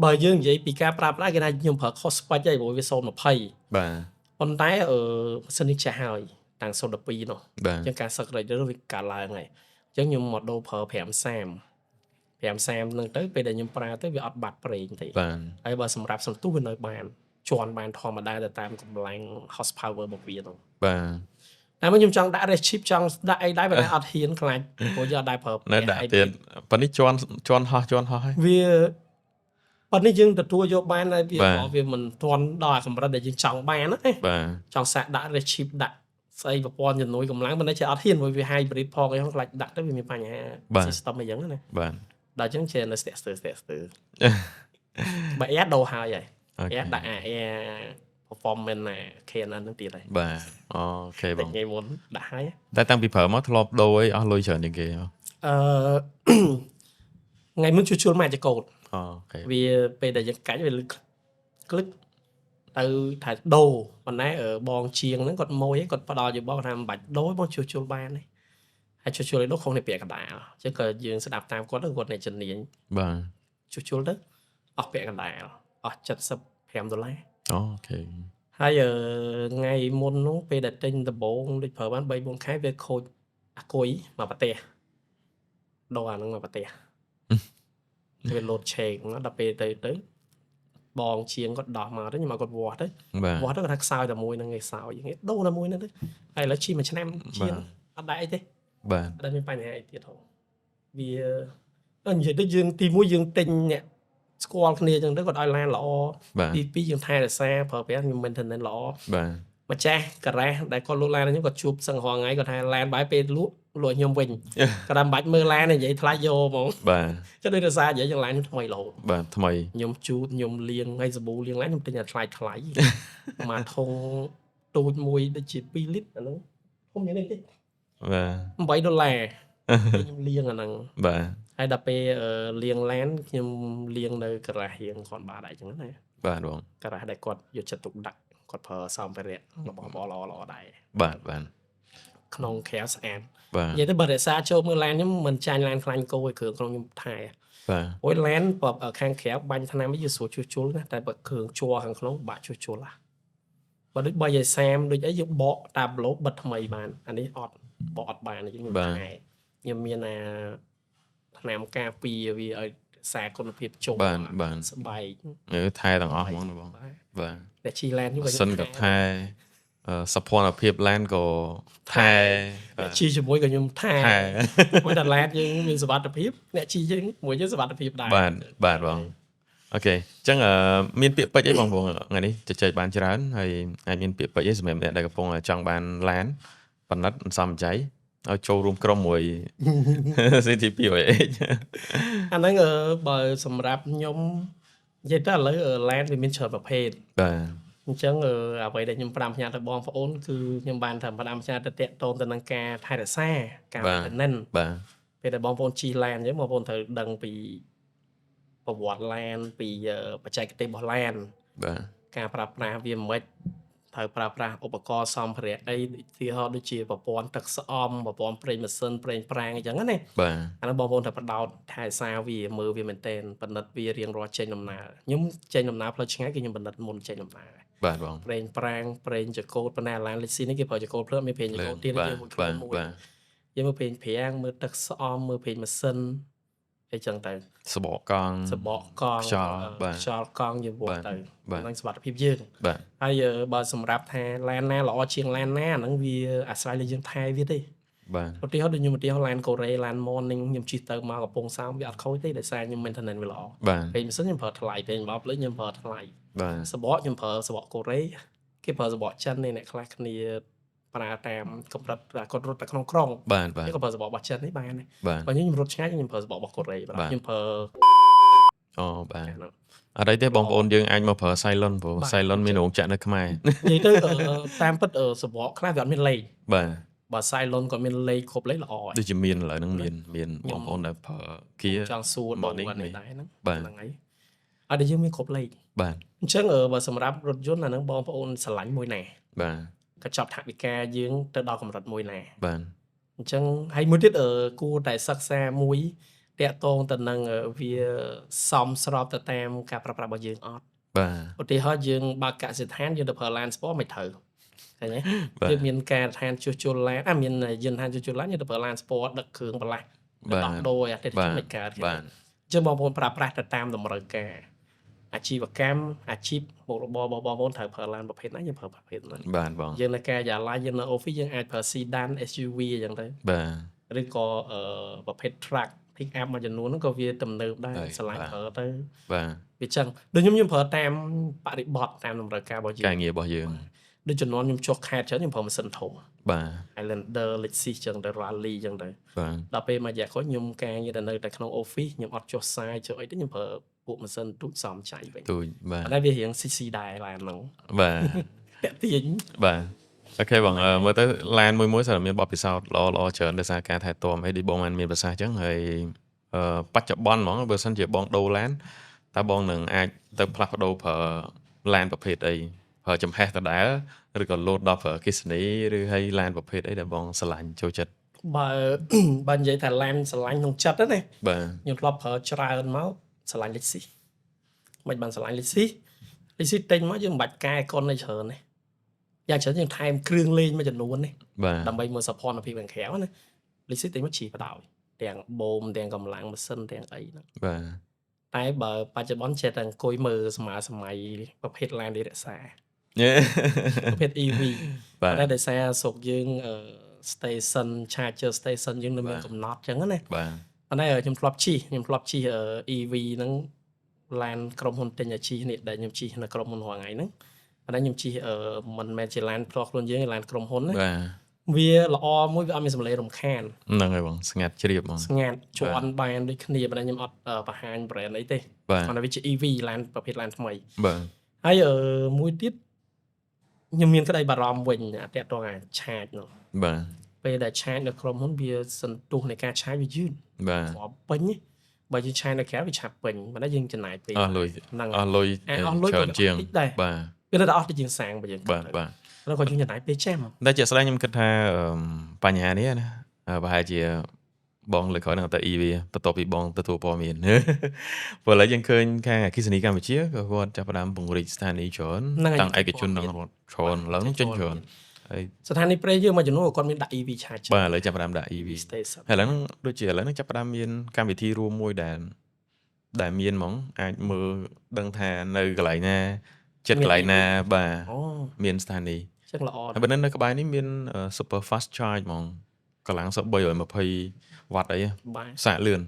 បើយើងនិយាយពីការប្រើប្រាស់គេថាខ្ញុំប្រើ cost ស្បាច់ហើយព្រោះវា020បាទប៉ុន្តែម៉ាស៊ីននេះចាស់ហើយតាំង02នោះអញ្ចឹងការសឹករេចវាកាត់ឡើងហើយអញ្ចឹងខ្ញុំមកដូរប្រើ530ហ្នឹងទៅពេលដែលខ្ញុំប្រើទៅវាអត់បាត់ប្រេងទេហើយបើសម្រាប់សន្ទុះវានៅបានជន់បានធម្មតាទៅតាមកម្លាំង horsepower របស់វាហ្នឹងបាទតែខ្ញុំចង់ដាក់ recipe ចង់ដាក់អីដែរបើតែអត់ហ៊ានខ្លាចព្រោះយើងអត់ដែរប្រើនៅដាក់ទៀតប៉ុន្តែជន់ហោះហើយវាប៉ុន្តែយើងទទួលយកបានហើយវាមិនទាន់ដល់កម្រិតដែលយើងចង់បានណាបាទចង់សាកដាក់ recipe ដាក់ស្អីប្រព័ន្ធជំនួយកម្លាំងប៉ុន្តែចេះអត់ហ៊ានព្រោះវា hybrid ផងអីហ្នឹងខ្លាចដាក់ទៅវាមានបញ្ហា system អីចឹងណាបាទដល់ចឹងចេះនៅស្ទាក់ស្ទើបើ air ដូរហើយair ដាក់air performance ណា KNN ហ្នឹងទៀតហើយបាទអូខេបងថ្ងៃមុនដាក់ហើយតែតាំងពីប្រើមកធ្លាប់ដូរអីអស់លុយច្រើនជាងគេថ្ងៃមុនជួលមកចកោតអូខេវាពេលដែលយើងកាច់វាក្លឹកទៅថាដូរប៉ុន្តែបងជាងហ្នឹងគាត់ម៉ួយគាត់ផ្ដល់យោបល់ថាមិនបាច់ដូរបងជួលបានទេហើយជួលឲ្យដូរក្នុងនេះពាក់កណ្ដាលអញ្ចឹងក៏យើងស្ដាប់តាមគាត់គាត់អ្នកជំនាញបាទជួលទៅអស់ពាក់កណ្ដាលអស់$75អូខេហើយថ្ងៃមុននោះពេលដែលទិញដំបូងដូចប្រើបាន 3-4 ខែវាខូចអាគុយមកប្រទេសដូរអាហ្នឹងមកប្រទេសវាលោតឆេកដល់ពេលទៅបងជាងគាត់ដោះមកទៅខ្ញុំមកគាត់វាស់ទៅគាត់ថាខ្សោយតែមួយហ្នឹងឯងខ្សោយយ៉ាងនេះដូរតែមួយហ្នឹងទៅហើយឥឡូវជីមួយឆ្នាំជាងអត់ដែរអីទេបាទអត់មានបញ្ហាអីទៀតហ៎វានិយាយទៅយើងទី1យើងទិញអ្នកស្គាល់គ្នាអញ្ចឹងទៅគាត់ឲ្យឡានល្អទី2យើងថែរក្សាប្រើប្រាស់ខ្ញុំ maintenance ល្អបាទម្ចាស់ការ៉ាសដែលគាត់លក់ឡានខ្ញុំគាត់ជួបសឹងរងថ្ងៃគាត់ថាឡានបាយពេលលក់ខ្ញុំវិញគាត់ថាមិនបាច់មើលឡាននិយាយថ្លៃយកហ្មងបាទចុះដូចរសារនិយាយឡានខ្ញុំថ្មីរហូតបាទថ្មីខ្ញុំជូតខ្ញុំលាងហើយសាប៊ូលាងឡានខ្ញុំទិញតែថ្លៃមួយធុងទូចមួយដូចជា2លីត្រអាហ្នឹងខ្ញុំយ៉ាងនេះទេបាទ$8ខ្ញុំលាងអាហ្នឹងបាទហើយដល់ពេលលាងឡានខ្ញុំលាងនៅការ៉ាសរៀងគាត់បាទអញ្ចឹងណាបាទបងការ៉ាសដែលគាត់យកចិត្តទុកដាក់គាត់ប្រើសម្ភារៈរបស់ល្អដែរបាទក្នុងក្រៅស្អាតនិយាយទៅបើរក្សាចូលមើលឡានខ្ញុំមិនចាញ់ឡានខ្លាញ់គោឯគ្រឿងក្នុងខ្ញុំថែបាទអូយឡានខាងក្រៅបាញ់ថ្នាំវាស្រួលជួសជុលណាតែបើគ្រឿងជ័រខាងក្នុងបាក់ជួសជុលបើដូចបើយាយសាមដូចអីយើងបកតាប្លូបិទថ្មីបានអានេះអត់បកអត់បានខ្ញុំថែខ្ញុំមានថ្នាំការពារវាឲ្យសារគុណភាពជោគបាទស្បែកថែទាំងអស់ហ្មងបងបាទតែជីឡានខ្ញុំក៏សិនក៏ថែសភ័ណភាពឡានក៏ថែជីជាមួយក៏ខ្ញុំថែមួយតែឡានយើងមានសុវត្ថិភាពអ្នកជីយើងមួយយើងសុវត្ថិភាពដែរបាទបងអូខេអញ្ចឹងមានពាក្យពេចន៍អីបងប្អូនថ្ងៃនេះជជែកបានច្រើនហើយអាចមានពាក្យពេចន៍អីសម្រាប់អ្នកដែលកំពុងចង់បានឡានបណ្ឌិតអន្សំចៃឲ្យចូលរួមក្រុមមួយ CTP អាហ្នឹងបើសម្រាប់ខ្ញុំនិយាយទៅឥឡូវឡានវាមានច្រើនប្រភេទបាទអញ្ចឹងអ្វីដែលខ្ញុំផ្ដាំផ្ញើទៅបងប្អូនគឺខ្ញុំបានថាផ្ដាំផ្ញើទៅតាក់ទងទៅនឹងការថែរក្សាការ maintenance បាទព ពេលដែលបងប្អូនជិះឡានអញ្ចឹងបងប្អូនត្រូវដឹងពីប្រវត្តិឡានពីបច្ចេកទេសរបស់ឡានបាទការប្រើប្រាស់វាមិនត្រូវប្រើប្រាស់ឧបករណ៍សម្ភារៈអីទីហោដូចជាប្រព័ន្ធទឹកស្អំប្រព័ន្ធប្រេងម៉ាស៊ីនប្រេងប្រាំងអញ្ចឹងណាបាទអានោះបងប្អូនត្រូវបដោតថែសារវាមើលវាមែនទែនបណ្ឌិតវារៀងរាល់ចេញដំណើរខ្ញុំចេញដំណើរផ្លូវឆ្ងាយគឺខ្ញុំបណ្ឌិតមុនចេញដំណើរបាទបងប្រេងប្រាំងប្រេងចកូតប៉ុន្តែឡានលិចស៊ីនេះគេប្រើចកូតភ្លើងមានប្រេងចកូតទៀតយើងមួយខ្លួនមួយយើងមើលប្រេងប្រាំងមើលទឹកស្អំមើលប្រេងម៉ាស៊ីនអីចឹងទៅសបកកង់ខ្យល់កង់យើងវត្តទៅនឹងសុខភាពយើងបាទហើយបើសម្រាប់ថាឡានណាល្អជាងឡានណាហ្នឹងវាអាស្រ័យលើយើងថែវាទេបាទឧទាហរណ៍ដូចខ្ញុំឧទាហរណ៍ឡានកូរ៉េឡាន Morning ខ្ញុំជិះទៅមកកំពង់សោមវាអត់ខូចទេដោយសារខ្ញុំ maintenance វាល្អពេលម៉ាស៊ីនខ្ញុំប្រើថ្លៃពេលបោកភ្លើងខ្ញុំប្រើថ្លៃសបកខ្ញុំប្រើសបកកូរ៉េគេប្រើសបកចិននេះអ្នកខ្លះគ្នាប្រើតាមកម្រិតគាត់រត់ទៅក្នុងក្រុងបាទគេក៏ប្រើសបករបស់ចិននេះបានដែរបាទបើខ្ញុំរត់ឆ្ងាយខ្ញុំប្រើសបករបស់កូរ៉េបាទខ្ញុំប្រើអូបាទអត់អីទេបងប្អូនយើងអាចមកប្រើ Cylon ព្រោះ Cylon មានរោងចក្រនៅខ្មែរនិយាយទៅតាមពិតសបកខ្លះវាអត់មានលេខបាទបើ Cylon ក៏មានលេខគ្រប់លេខល្អដូចជាមានឥឡូវហ្នឹងមានបងប្អូនដែលប្រើ Gear ចង់សួរបងនេះដែរហ្នឹងហ្នឹងហើយអត់ដែលយើងមានគ្រប់លេខបាទអញ្ចឹងបើសម្រាប់រថយន្តអាហ្នឹងបងប្អូនស្រឡាញ់មួយណាបាទកញ្ចប់ថវិកាយើងទៅដល់កម្រិតមួយណាបាទអញ្ចឹងហើយមួយទៀតគួរតែសិក្សាមួយតាក់ទងទៅនឹងវាសមស្របទៅតាមការប្រើប្រាស់របស់យើងអត់បាទឧទាហរណ៍យើងបើកកសិដ្ឋានយើងទៅប្រើឡានស្ពតមិនត្រូវឃើញទេយើងមានការឋានជួសជុលឡានមានយានដ្ឋានជួសជុលឡានយើងទៅប្រើឡានស្ពតដឹកគ្រឿងបន្លាស់ដោះដូរអតិថិជនមិនកើតទេអញ្ចឹងបងប្អូនប្រើប្រាស់ទៅតាមតម្រូវការអាជីវកម្មអាជីពមុខរបររបស់បងប្អូនត្រូវប្រើឡានប្រភេទណាយើងប្រើប្រភេទហ្នឹងបាទបងយើងនៅការយ៉ាឡាយើងនៅ office យើងអាចប្រើ sedan SUV អញ្ចឹងទៅបាទឬក៏ប្រភេទ truck pick up មួយចំនួនហ្នឹងក៏វាទំនើបដែរឆ្លាញ់ប្រើទៅបាទវាចឹងដូចខ្ញុំប្រើតាមបរិបទតាមតម្រូវការរបស់យើងការងាររបស់យើងដូចចំនួនខ្ញុំចុះខេតច្រើនខ្ញុំប្រើម៉ាស៊ីនធំបាទ Highlander Lexus ចឹងទៅ Rally ចឹងទៅបាទដល់ពេលមួយរយៈក្រោយខ្ញុំការងារនៅតែក្នុង office ខ្ញុំអត់ចុះសាយចុះអីទេខ្ញុំប្រើពួកម៉ាស៊ីនទូចសំចៃវិញទូចបាទតែវារៀង CC ដែរឡានហ្នឹងបាទតាក់ទាញបាទអូខេបងមើលទៅឡានមួយស្រាប់មានបទពិសោធន៍ល្អច្រើនដោយសារការថែទាំអីដូចបងបានមានប្រសាសន៍ចឹងហើយបច្ចុប្បន្នហ្មងបើសិនជាបងដូរឡានតើបងនឹងអាចទៅផ្លាស់ប្ដូរប្រើឡានប្រភេទអីប្រើចំហេះដដែលឬក៏លោតដល់ប្រើអគ្គិសនីឬហើយឡានប្រភេទអីដែលបងស្រឡាញ់ចូលចិត្តបើនិយាយថាឡានស្រឡាញ់ក្នុងចិត្តណាបាទខ្ញុំធ្លាប់ប្រើច្រើនមកស្រឡាញ់ Lexus មិនបានស្រឡាញ់ Lexus ទិញមកយើងមិនបាច់កែកុនអីច្រើនទេយ៉ាងច្រើនយើងថែមគ្រឿងលេងមួយចំនួននេះដើម្បីមើលសោភ័ណភាពខាងក្រៅណា Lexus ទិញមកជីបដោយទាំងបូមទាំងកម្លាំងម៉ាស៊ីនទាំងអីហ្នឹងបាទតែបើបច្ចុប្បន្នចេះតែអង្គុយមើលសម័យប្រភេទឡាននេះរក្សាប្រភេទ EV តែដោយសារស្រុកយើង station charger station យើងនៅមានកំណត់អញ្ចឹងណាបាទប៉ុន្តែខ្ញុំធ្លាប់ជិះEV ហ្នឹងឡានក្រុមហ៊ុនទិញឲ្យជិះនេះដែលខ្ញុំជិះនៅក្រុមហ៊ុនរាល់ថ្ងៃហ្នឹងប៉ុន្តែខ្ញុំជិះមិនមែនជាឡានផ្ទាល់ខ្លួនយើងទេឡានក្រុមហ៊ុនណាបាទវាល្អមួយវាអត់មានសម្លេងរំខានហ្នឹងហើយបងស្ងាត់ជ្រាបបងស្ងាត់ជាន់បានដូចគ្នាប៉ុន្តែខ្ញុំអត់បង្ហាញ brand អីទេប៉ុន្តែវាជា EV ឡានប្រភេទឡានថ្មីបាទហើយមួយទៀតខ្ញុំមានក្តីបារម្ភវិញតាក់ទងអាឆាចនោះបាទពេលដែលឆាចនៅក្រុមហ៊ុនវាសន្ទុះនៃការឆាចវាយឺតបាទគ្រាប់ពេញបើយើងឆាចនៅក្រៅវាឆាប់ពេញប៉ុន្តែយើងចំណាយពេលអស់លុយច្រើនជាងបាទវានៅតែអស់ទៅជាងសាំងបើយើងបាទแล้วក៏យើងចំណាយពេលចាំតែជាក់ស្ដែងខ្ញុំគិតថាបញ្ហានេះណាប្រហែលជាបងលើក្រោយនឹងទៅ EV បន្ទាប់ពីបងទទួលព័ត៌មានព្រោះឥឡូវយើងឃើញខាងអគ្គិសនីកម្ពុជាក៏គាត់ចាប់ផ្ដើមពង្រីកស្ថានីយ៍ច្រើនតាំងឯកជននឹងរដ្ឋច្រើនឡើងចេញច្រើនហើយស្ថានីយ៍ប្រេងយើងមួយចំនួនគាត់មានដាក់ EV charge បាទឥឡូវចាប់ផ្ដើមដាក់ EV station ហើយឥឡូវដូចជាឥឡូវចាប់ផ្ដើមមានកម្មវិធីរួមមួយដែលមានហ្មងអាចមើលដឹងថានៅកន្លែងណាចិត្តកន្លែងណាបាទមានស្ថានីយ៍ចឹងល្អហើយបើនៅក្បែរនេះមាន super fast charge ហ្មងកម្លាំង320 វ៉ាត់អីសាកលឿន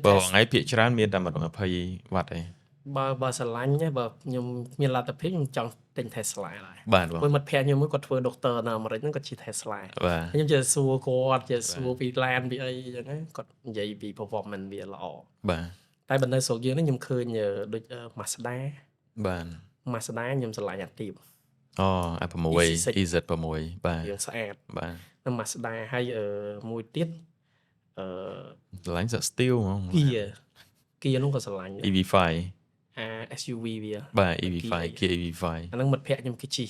បើថ្ងៃភាគច្រើនមានតែ120វ៉ាត់អីបើស្រឡាញ់បើខ្ញុំមានលទ្ធភាពខ្ញុំចង់ទិញ Tesla ដែរបាទមួយមិត្តភ័ក្ដិខ្ញុំមួយគាត់ធ្វើ doctor នៅអាមេរិកហ្នឹងគាត់ជិះ Tesla ខ្ញុំជិះសួរគាត់ជិះសួរពីឡានពីអីអញ្ចឹងគាត់និយាយពី performance វាល្អបាទតែបើនៅស្រុកយើងនេះខ្ញុំឃើញដូច Mazda បាទ Mazda ខ្ញុំស្រឡាញ់អាទីប6 EZ6 បាទយើងស្អាតបាទនឹង Mazda ហើយមួយទៀត ស្រឡាញ់សាក់ steel ហ្មង Kia នោះក៏ស្រឡាញ់ EV5 SUV វាបាទ EV5 Kia EV5 អាហ្នឹងមិត្តភក្តិខ្ញុំគេជិះ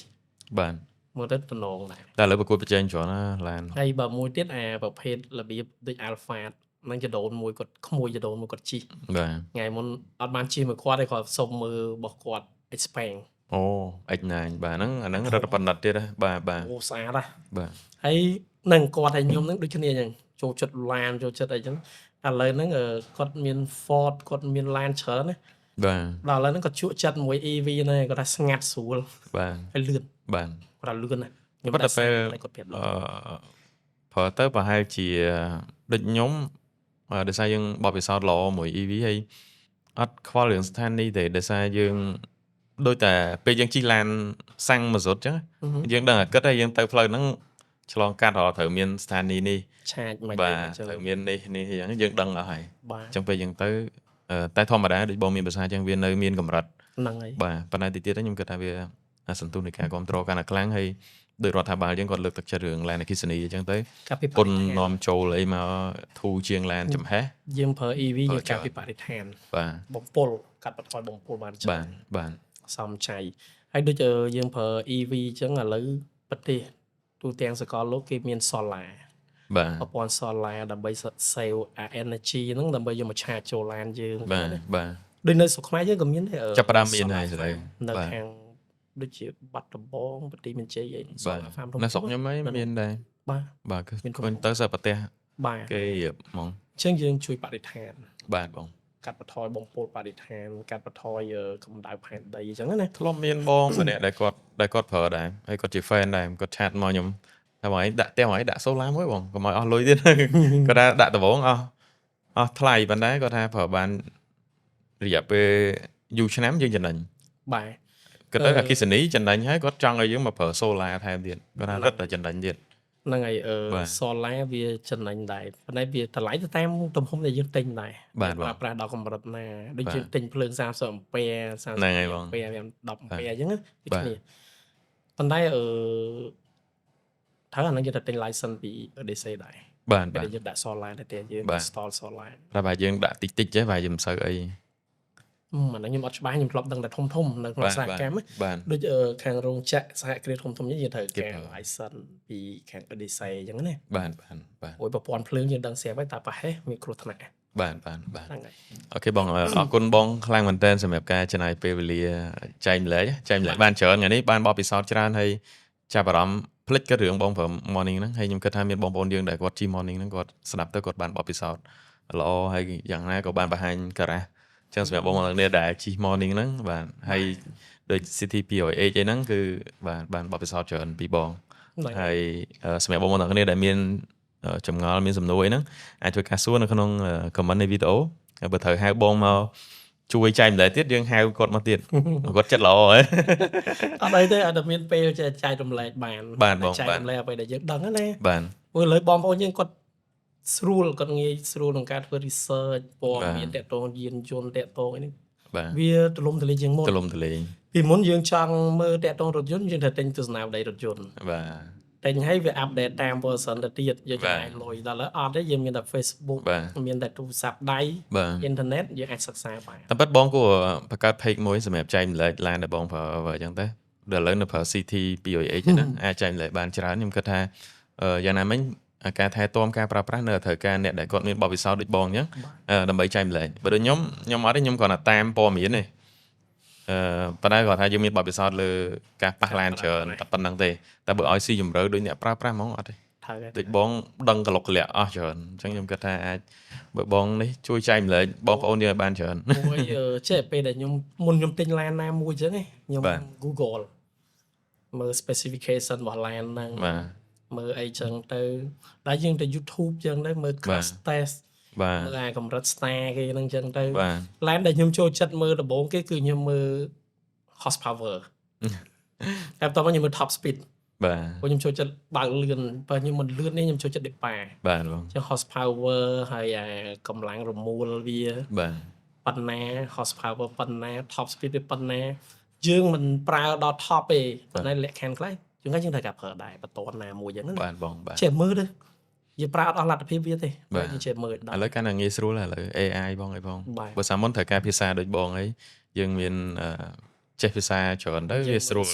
បាទមើលទៅតំណងដែរតែឥឡូវប្រកួតប្រជែងច្រើនណាឡានហើយបើមួយទៀតប្រភេទរបៀបដូច Alpha ហ្នឹងចដូនមួយគាត់ក្មួយចដូនមួយគាត់ជិះបាទថ្ងៃមុនអត់បានជិះមួយគាត់ទេគាត់សុំមើលរបស់គាត់ Xpeng អូ X9 បាទហ្នឹងអាហ្នឹងរដ្ឋបណ្ឌិតទៀតបាទអូស្អាតណាបាទហើយនឹងគាត់ហើយខ្ញុំហ្នឹងដូចគ្នាអញ្ចឹងចូលចិត្តឡានចូលចិត្តអីចឹងឥឡូវហ្នឹងគាត់មាន Ford គាត់មានឡានច្រើនណាបាទដល់ឥឡូវហ្នឹងគាត់ជក់ចិត្តមួយ EV ហ្នឹងគាត់ថាស្ងាត់ស្រួលបាទហើយលឿនបាទគាត់ថាលឿនណាខ្ញុំតែពេលគាត់ប្រាប់ប្រើទៅប្រហែលជាដូចខ្ញុំដោយសារយើងបបពិសោធន៍ល្អមួយ EV ហើយអត់ខ្វល់រឿងស្ថានីយ៍ទេដោយសារយើងដូចតែពេលយើងជិះឡានសាំងមួយសុទ្ធអញ្ចឹងយើងដឹងតែគិតថាយើងទៅផ្លូវហ្នឹងឆ្លងកាត់ត្រូវមានស្ថានីយ៍នេះឆាចមិនបាទត្រូវមាននេះអញ្ចឹងយើងដឹងអស់ហើយអញ្ចឹងពេលយើងទៅតែធម្មតាដូចបងមានភាសាអញ្ចឹងវានៅមានកម្រិតហ្នឹងហើយបាទប៉ុន្តែតិចទៀតខ្ញុំគិតថាវាសន្ទុះនៃការគ្រប់គ្រងកាន់តែខ្លាំងហើយដោយរដ្ឋាភិបាលយើងគាត់លើកទឹកចិត្តរឿងឡានអគ្គិសនីអញ្ចឹងទៅពុននាំចូលអីមកធូរជាងឡានចំហេះយើងប្រើ EV យើងការពីបរិស្ថានបាទបំពុលកាត់បន្ថយបំពុលបានច្រើនបាទសំចៃហើយដូចយើងប្រើ EV អញ្ចឹងឥឡូវប្រទេសទូទាំងសកលលោកគេមាន solar បាទប្រព័ន្ធ solar ដើម្បី save energy ហ្នឹងដើម្បីយកមកឆាចចូលឡានយើងបាទដូចនៅស្រុកខ្មែរយើងក៏មានដែរចាប់ផ្ដើមមានហើយស្ដីនៅខាងដូចជាបាត់ដំបងប្រទេសមានជ័យអី solar farm នៅស្រុកខ្ញុំមានដែរបាទគឺឃើញទៅសិប្រទេសគេរៀបហ្មងអញ្ចឹងយើងជួយបរិស្ថានបាទបងកាត់បន្ថយបំពុលបរិស្ថានកាត់បន្ថយកម្ដៅផែនដីអញ្ចឹងណាធ្លាប់មានបងម្នាក់ដែលគាត់ប្រើដែរហើយគាត់ជា fan ដែរគាត់ឆាតមកខ្ញុំថាបងឯងដាក់ផ្ទះបងឯងដាក់ solar មួយបងកុំឲ្យអស់លុយទៀតគាត់ថាដាក់ដំបងអស់ថ្លៃប៉ុន្តែគាត់ថាប្រើបានរយៈពេលយូរឆ្នាំយើងចំណេញបាទគាត់ទៅអគ្គិសនីចំណេញហើយគាត់ចង់ឲ្យយើងមកប្រើ solar ថែមទៀតគាត់ថារឹតតែចំណេញទៀតហ្នឹងហើយsolar វាចំណេញដែរប៉ុន្តែវាតម្លៃទៅតាមទំហំដែលយើងទិញដែរបាទប្រាស់ដល់កម្រិតណាដូចយើងទិញភ្លើង30 ampere 30 ampere 10 ampere អញ្ចឹងដូចគ្នាប៉ុន្តែត្រូវអានឹងយើងទៅទិញ license ពី DC ដែរបាទយើងដាក់ solar តែយើង install solar តែបើយើងដាក់តិចទេបើយើងមិនសូវអីអាហ្នឹងខ្ញុំអត់ច្បាស់ខ្ញុំធ្លាប់ដឹងតែធំនៅក្នុងសហកម្មដូចខាងរោងចក្រសហគ្រាសធំយើងត្រូវការ license ពីខាង DC អញ្ចឹងណាបាទអូយប្រព័ន្ធភ្លើងយើងដឹងស្រាប់ហើយតែប្រហែលមានគ្រោះថ្នាក់បាទអូខេបងអរគុណបងខ្លាំងមែនតើសម្រាប់ការចំណាយពេលវេលាចែកម្លែកបានច្រើនថ្ងៃនេះបានបបពិសោធន៍ច្រើនហើយចាប់អារម្មណ៍ផ្លិចក៏រឿងបងប្រើ morning ហ្នឹងហើយខ្ញុំគិតថាមានបងប្អូនយើងដែលគាត់ជិះ morning ហ្នឹងគាត់ស្ដាប់ទៅគាត់បានបបពិសោធន៍ល្អហើយយ៉ាងណាក៏បានបង្ហាញការ៉ាស់ចឹងសម្រាប់បងប្អូនគ្នាដែលជិះ morning ហ្នឹងបាទហើយដូច City 208អីហ្នឹងគឺបានបបពិសោធន៍ច្រើនពីបងហើយសម្រាប់បងប្អូនគ្នាដែលមានចម្ងល់មានសំណួរអីហ្នឹងអាចជួយការសួរនៅក្នុង comment នៃវីដេអូបើត្រូវហៅបងមកជួយចែកម្លែកទៀតយើងហៅគាត់មកទៀតគាត់ចិត្តល្អហ៎អត់អីទេអត់មានពេលចែករំលែកបានបងចែករំលែកអ្វីដែលយើងដឹងណាបាទព្រោះឥឡូវបងប្អូនយើងគាត់ស្រួលគាត់ងាយស្រួលក្នុងការធ្វើ research ព័ត៌មានតាក់ទងយានយន្តតាក់ទងអីនេះវាទលំទលាជាងមុនពីមុនយើងចង់មើលតាក់ទងរថយន្តយើងត្រូវទិញទស្សនាវដ្តីរថយន្តបាទទិញឲ្យវា update តាម version ទៅទៀតយើងចំណាយលុយដល់ឥឡូវអត់ទេយើងមានតែ Facebook មានតែទូរស័ព្ទដៃអ៊ីនធឺណិតយើងអាចសិក្សាបានតែប៉ិតបងគួរបង្កើត page មួយសម្រាប់ចែកម្លែកឡានដែលបងប្រើអញ្ចឹងទៅដល់ឥឡូវនៅប្រើ CT 208ហ្នឹងអាចចែកម្លែកបានច្រើនខ្ញុំគិតថាយ៉ាងណាមិញការថែទាំការប្រើប្រាស់នៅត្រូវការអ្នកដែលគាត់មានបទពិសោធន៍ដូចបងអញ្ចឹងដើម្បីចែកម្លែកបើដូចខ្ញុំអត់ទេខ្ញុំគ្រាន់តែតាមព័ត៌មានទេប៉ុន្តែគាត់ថាយើងមានបទពិសោធន៍លើការប៉ះឡានច្រើនតែប៉ុណ្្នឹងទេតែបើឲ្យស៊ីជម្រៅដូចអ្នកប្រើប្រាស់ហ្មងអត់ទេដូចបងដឹងកលុកកលាក់អស់ច្រើនអញ្ចឹងខ្ញុំគិតថាអាចបើបងនេះជួយចែកម្លែកបងប្អូនយើងឲ្យបានច្រើនមួយចេះពេលដែលខ្ញុំមុនខ្ញុំទិញឡានណាមួយអញ្ចឹងខ្ញុំ Google មើល specification របស់ឡានហ្នឹងមើលអីចឹងទៅដល់យើងទៅ YouTube ចឹងទៅមើល crash test មើលកម្រិត star គេហ្នឹងចឹងទៅឡានដែលខ្ញុំចូលចិត្តមើលដំបូងគេគឺខ្ញុំមើល horsepower តែបន្ទាប់មកខ្ញុំមើល top speed បាទខ្ញុំចូលចិត្តបើកលឿនបើខ្ញុំមិនលឿននេះខ្ញុំចូលចិត្តដេប៉ាបាទបងចឹង horsepower ហើយកម្លាំងរមូលវាបាទប៉ុណ្ណា horsepower ប៉ុណ្ណា top speed វាប៉ុណ្ណាយើងមិនប្រើដល់ top ទេប៉ុន្តែលក្ខខណ្ឌខ្លះយើងត្រូវការប្រើដែរបន្ទាន់ណាមួយចឹងណាបាទបងបាទចេះមើលទៅ យើងប្រើអត់អស់លទ្ធភាពវាទេបើយើងចេះមើលដល់ឥឡូវកាន់តែងាយស្រួលហើយឥឡូវ AI បងអីបងបើសាមុនត្រូវការភាសាដូចបងអីយើងមានចេះភាសាច្រើនទៅវាស្រួល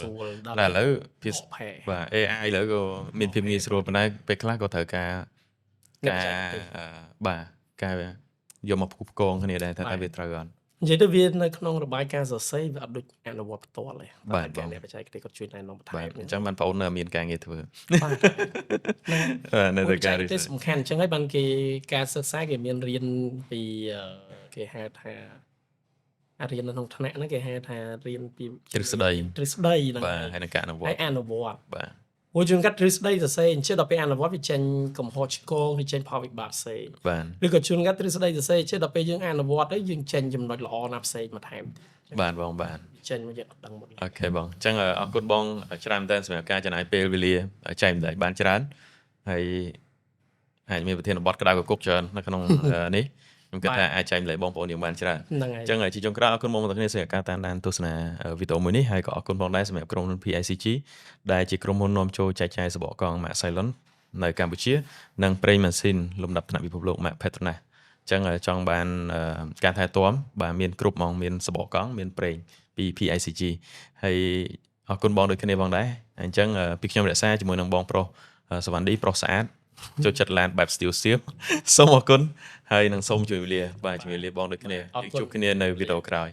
តែឥឡូវភាសាបាទ AI ឥឡូវក៏មានភាពងាយស្រួលប៉ុន្តែពេលខ្លះក៏ត្រូវការបាទការយកមកផ្គងគ្នាដែរថាតើវាត្រូវអត់និយាយទៅវានៅក្នុងរបាយការណ៍សរសេរវាអត់ដូចអនុវត្តផ្ទាល់ទេបាទការអ្នកបច្ចេកទេសគាត់ជួយណែនាំបន្ថែមអញ្ចឹងបានបងអូនមានការងារធ្វើនៅតែការនេះសំខាន់អញ្ចឹងហើយបានគេការសិក្សាគេមានរៀនពីគេហៅថារៀននៅក្នុងថ្នាក់ហ្នឹងគេហៅថារៀនពីទ្រឹស្ដីហ្នឹងបាទហើយនឹងការអនុវត្តហើយអនុវត្តបាទព្រោះជួនកាត់ទ្រឹស្ដីសរសេរអញ្ចឹងដល់ពេលអនុវត្តវាចេញកំហុសឆ្គងវាចេញផលវិបាកផ្សេងបាទឬក៏ជួនកាត់ទ្រឹស្ដីសរសេរអញ្ចឹងដល់ពេលយើងអនុវត្តទៅយើងចេញចំណុចល្អណាស់ផ្សេងបន្ថែមបាទបងបាទចេញមកយើងអត់ដឹងមកអូខេបងអញ្ចឹងអរគុណបងច្រើនមែនតើសម្រាប់ការចំណាយពេលវេលាចែកម្លែកបានច្រើនហើយអាចមានប្រធានបទក្តៅកគុកច្រើននៅក្នុងនេះខ្ញុំគិតថាអាចចែកម្លែកបងប្អូនយើងបានច្រើនអញ្ចឹងជាចុងក្រោយអរគុណបងប្អូនទាំងគ្នាសម្រាប់ការតាមដានទស្សនាវីដេអូមួយនេះហើយក៏អរគុណផងដែរសម្រាប់ក្រុមហ៊ុន PICG ដែលជាក្រុមហ៊ុននាំចូលចែកចាយសបកកង់ Max Cylon នៅកម្ពុជានិងប្រេងម៉ាស៊ីនលំដាប់ថ្នាក់ពិភពលោក Max Petronas អញ្ចឹងចង់បានការថែទាំបាទមានគ្រប់ហ្មងមានសបកកង់មានប្រេងពី PICG ហើយអរគុណបងដូចគ្នាបងដែរអញ្ចឹងពីខ្ញុំរក្សាជាមួយនឹងបងប្រុសសវណ្ឌីប្រុសស្អាតចូលចិត្តឡានបែប steel សូមអរគុណហើយនឹងសូមជម្រាបលាបាទជម្រាបលាបងដូចគ្នាជួបគ្នានៅវីដេអូក្រោយ